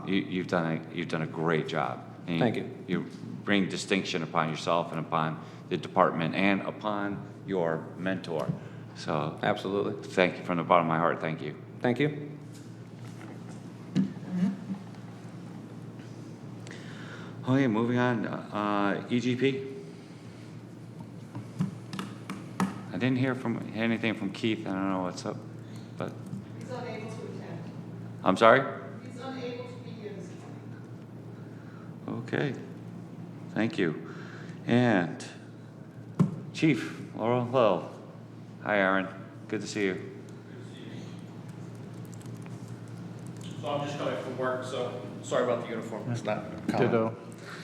you've done a great job. And Thank you. You bring distinction upon yourself and upon the department and upon your mentor. So Absolutely. thank you from the bottom of my heart. Thank you. Thank you. Oh yeah, moving on. EGP. I didn't hear anything from Keith. I don't know what's up, but He's unable to attend. I'm sorry. He's unable to be here this evening. Okay. Thank you. And Chief Laurel Hill. Hi, Aaron. Good to see you. So I'm just coming from work, so sorry about the uniform. It's not common. Ditto.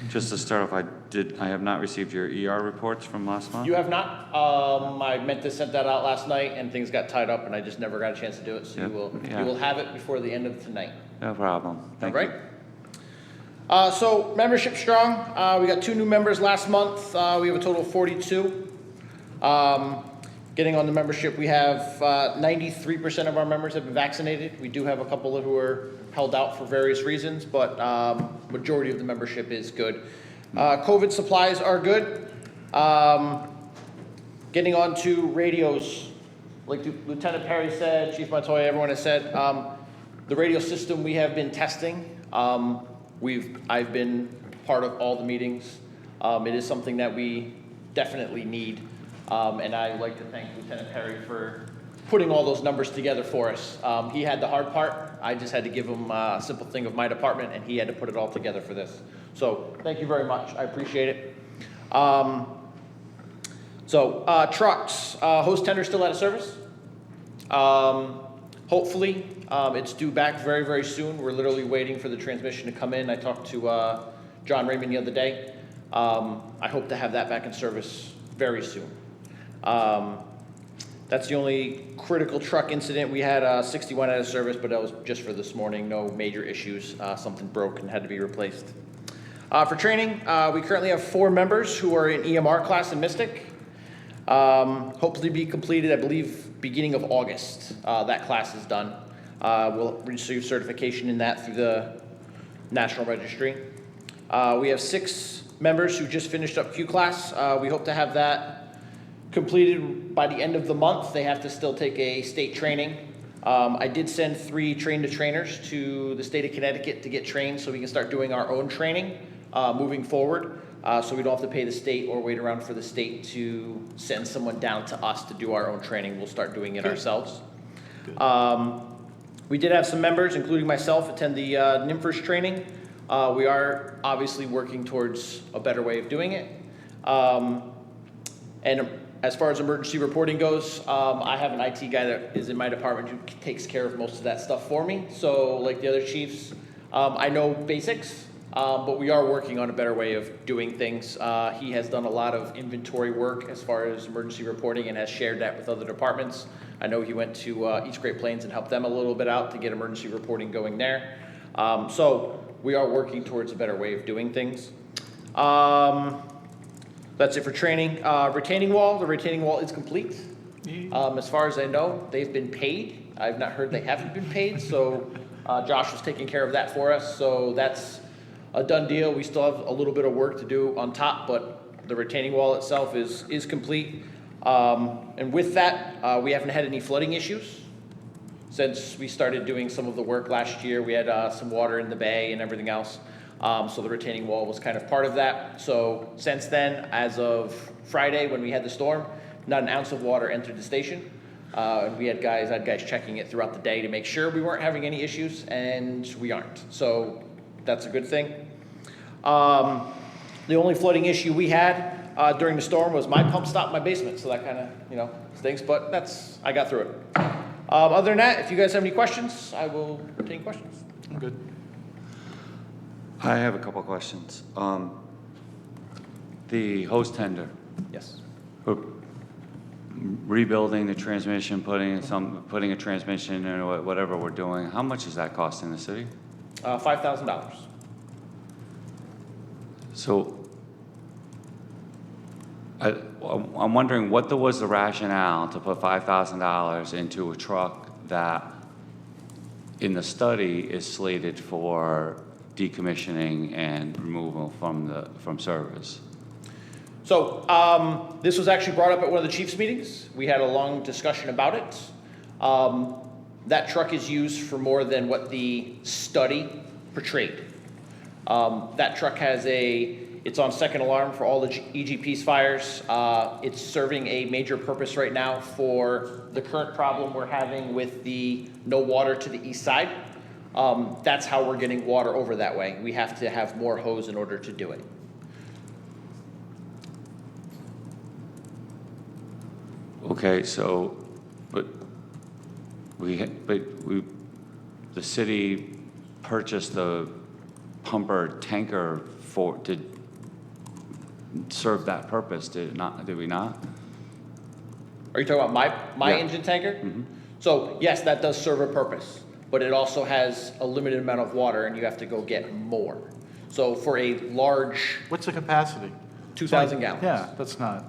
Just to start off, I have not received your ER reports from last month. You have not? I meant to send that out last night and things got tied up and I just never got a chance to do it. So Yep. you will have it before the end of tonight. No problem. Thank All you. right? So membership strong. We got 2 new members last month. We have a total of 42. Getting on the membership, we have 93% of our members have been vaccinated. We do have a couple who are held out for various reasons, but majority of the membership is good. COVID supplies are good. Getting on to radios, like Lieutenant Perry said, Chief Montoya, everyone has said, the radio system we have been testing. I've been part of all the meetings. It is something that we definitely need. And I'd like to thank Lieutenant Perry for putting all those numbers together for us. He had the hard part. I just had to give him a simple thing of my department, and he had to put it all together for this. So thank you very much. I appreciate it. Trucks, hose tender still out of service. Hopefully, it's due back very, very soon. We're literally waiting for the transmission to come in. I talked to John Raymond the other day. I hope to have that back in service very soon. That's the only critical truck incident. We had 61 out of service, but that was just for this morning. No major issues. Something broke and had to be replaced. For training, we currently have 4 members who are in EMR class in Mystic. Hopefully be completed, I believe, beginning of August. That class is done. We'll receive certification in that through the National Registry. We have 6 members who just finished up Q class. We hope to have that completed by the end of the month. They have to still take a state training. I did send 3 train-the-trainers to the state of Connecticut to get trained so we can start doing our own training moving forward. so we don't have to pay the state or wait around for the state to send someone down to us to do our own training. We'll start doing it ourselves. We did have some members, including myself, attend the NIMFRS training. We are obviously working towards a better way of doing it. And as far as emergency reporting goes, I have an IT guy that is in my department who takes care of most of that stuff for me. So like the other chiefs, I know basics, but we are working on a better way of doing things. He has done a lot of inventory work as far as emergency reporting and has shared that with other departments. I know he went to East Great Plains and helped them a little bit out to get emergency reporting going there. So we are working towards a better way of doing things. That's it for training. Retaining wall, the retaining wall is complete. As far as I know, they've been paid. I've not heard they haven't been paid, so Josh was taking care of that for us, so that's a done deal. We still have a little bit of work to do on top, but the retaining wall itself is complete. And with that, we haven't had any flooding issues. Since we started doing some of the work last year, we had some water in the bay and everything else. So the retaining wall was kind of part of that. So since then, as of Friday when we had the storm, not an ounce of water entered the station. And we had guys checking it throughout the day to make sure we weren't having any issues, and we aren't. So that's a good thing. The only flooding issue we had during the storm was my pump stopped in my basement, so that kind of, stinks, but I got through it. Other than that, if you guys have any questions, I will entertain questions. I'm good. I have a couple of questions. The hose tender, Yes. rebuilding the transmission, putting a transmission in or whatever we're doing, how much is that costing the city? $5,000. So I'm wondering what was the rationale to put $5,000 into a truck that in the study is slated for decommissioning and removal from service? So this was actually brought up at one of the chiefs' meetings. We had a long discussion about it. That truck is used for more than what the study portrayed. That truck it's on second alarm for all the EGP's fires. It's serving a major purpose right now for the current problem we're having with the no water to the east side. That's how we're getting water over that way. We have to have more hose in order to do it. Okay, so, but the city purchased the pumper tanker to serve that purpose, did we not? Are you talking about my Yeah. engine tanker? Mhm. So yes, that does serve a purpose, but it also has a limited amount of water and you have to go get more. So for a large What's the capacity? 2,000 gallons. Yeah, that's not.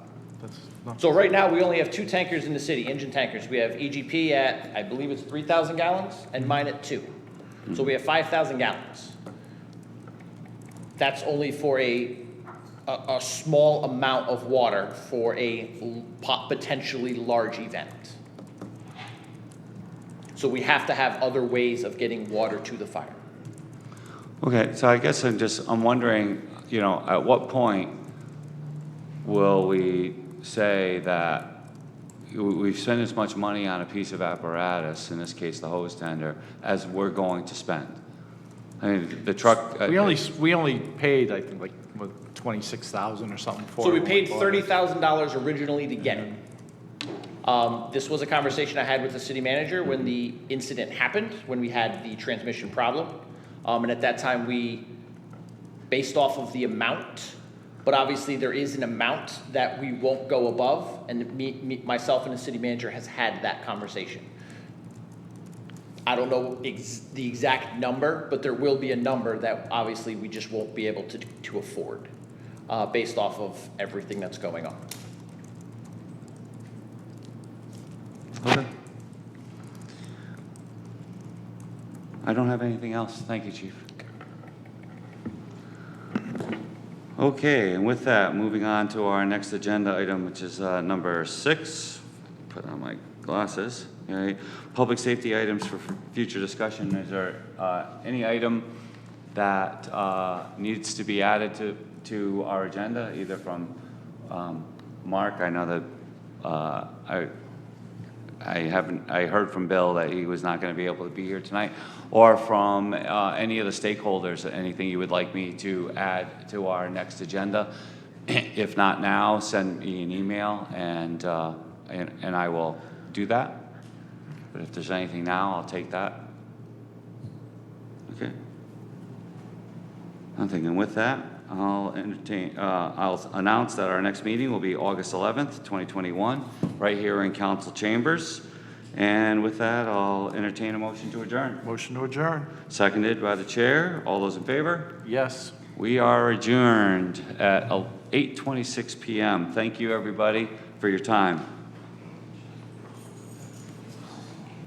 So right now, we only have two tankers in the city, engine tankers. We have EGP at, I believe it's 3,000 gallons, and mine at 2. So we have 5,000 gallons. That's only for a small amount of water for a potentially large event. So we have to have other ways of getting water to the fire. Okay, so I guess I'm wondering, at what point will we say that we've spent as much money on a piece of apparatus, in this case the hose tender, as we're going to spend? I mean, the truck. We only paid, I think, like, what, $26,000 or something for it. So we when paid bought it. $30,000 originally to get it. This was a conversation I had with the city manager when the incident happened, when we had the transmission problem. And at that time, we based off of the amount, but obviously there is an amount that we won't go above, and myself and the city manager has had that conversation. I don't know the exact number, but there will be a number that obviously we just won't be able to afford based off of everything that's going on. Okay. I don't have anything else. Thank you, Chief. Okay, and with that, moving on to our next agenda item, which is number 6. Put on my glasses. Okay. Public safety items for future discussion. Is there any item that needs to be added to our agenda, either from Mark. I know that I heard from Bill that he was not going to be able to be here tonight, or from any of the stakeholders, anything you would like me to add to our next agenda. If not now, send me an email and I will do that. But if there's anything now, I'll take that. Okay. I'm thinking with that, I'll announce that our next meeting will be August 11th, 2021, right here in council chambers. And with that, I'll entertain a motion to adjourn. Motion to adjourn. Seconded by the chair. All those in favor? Yes. We are adjourned at 8:26 p.m. Thank you, everybody, for your time.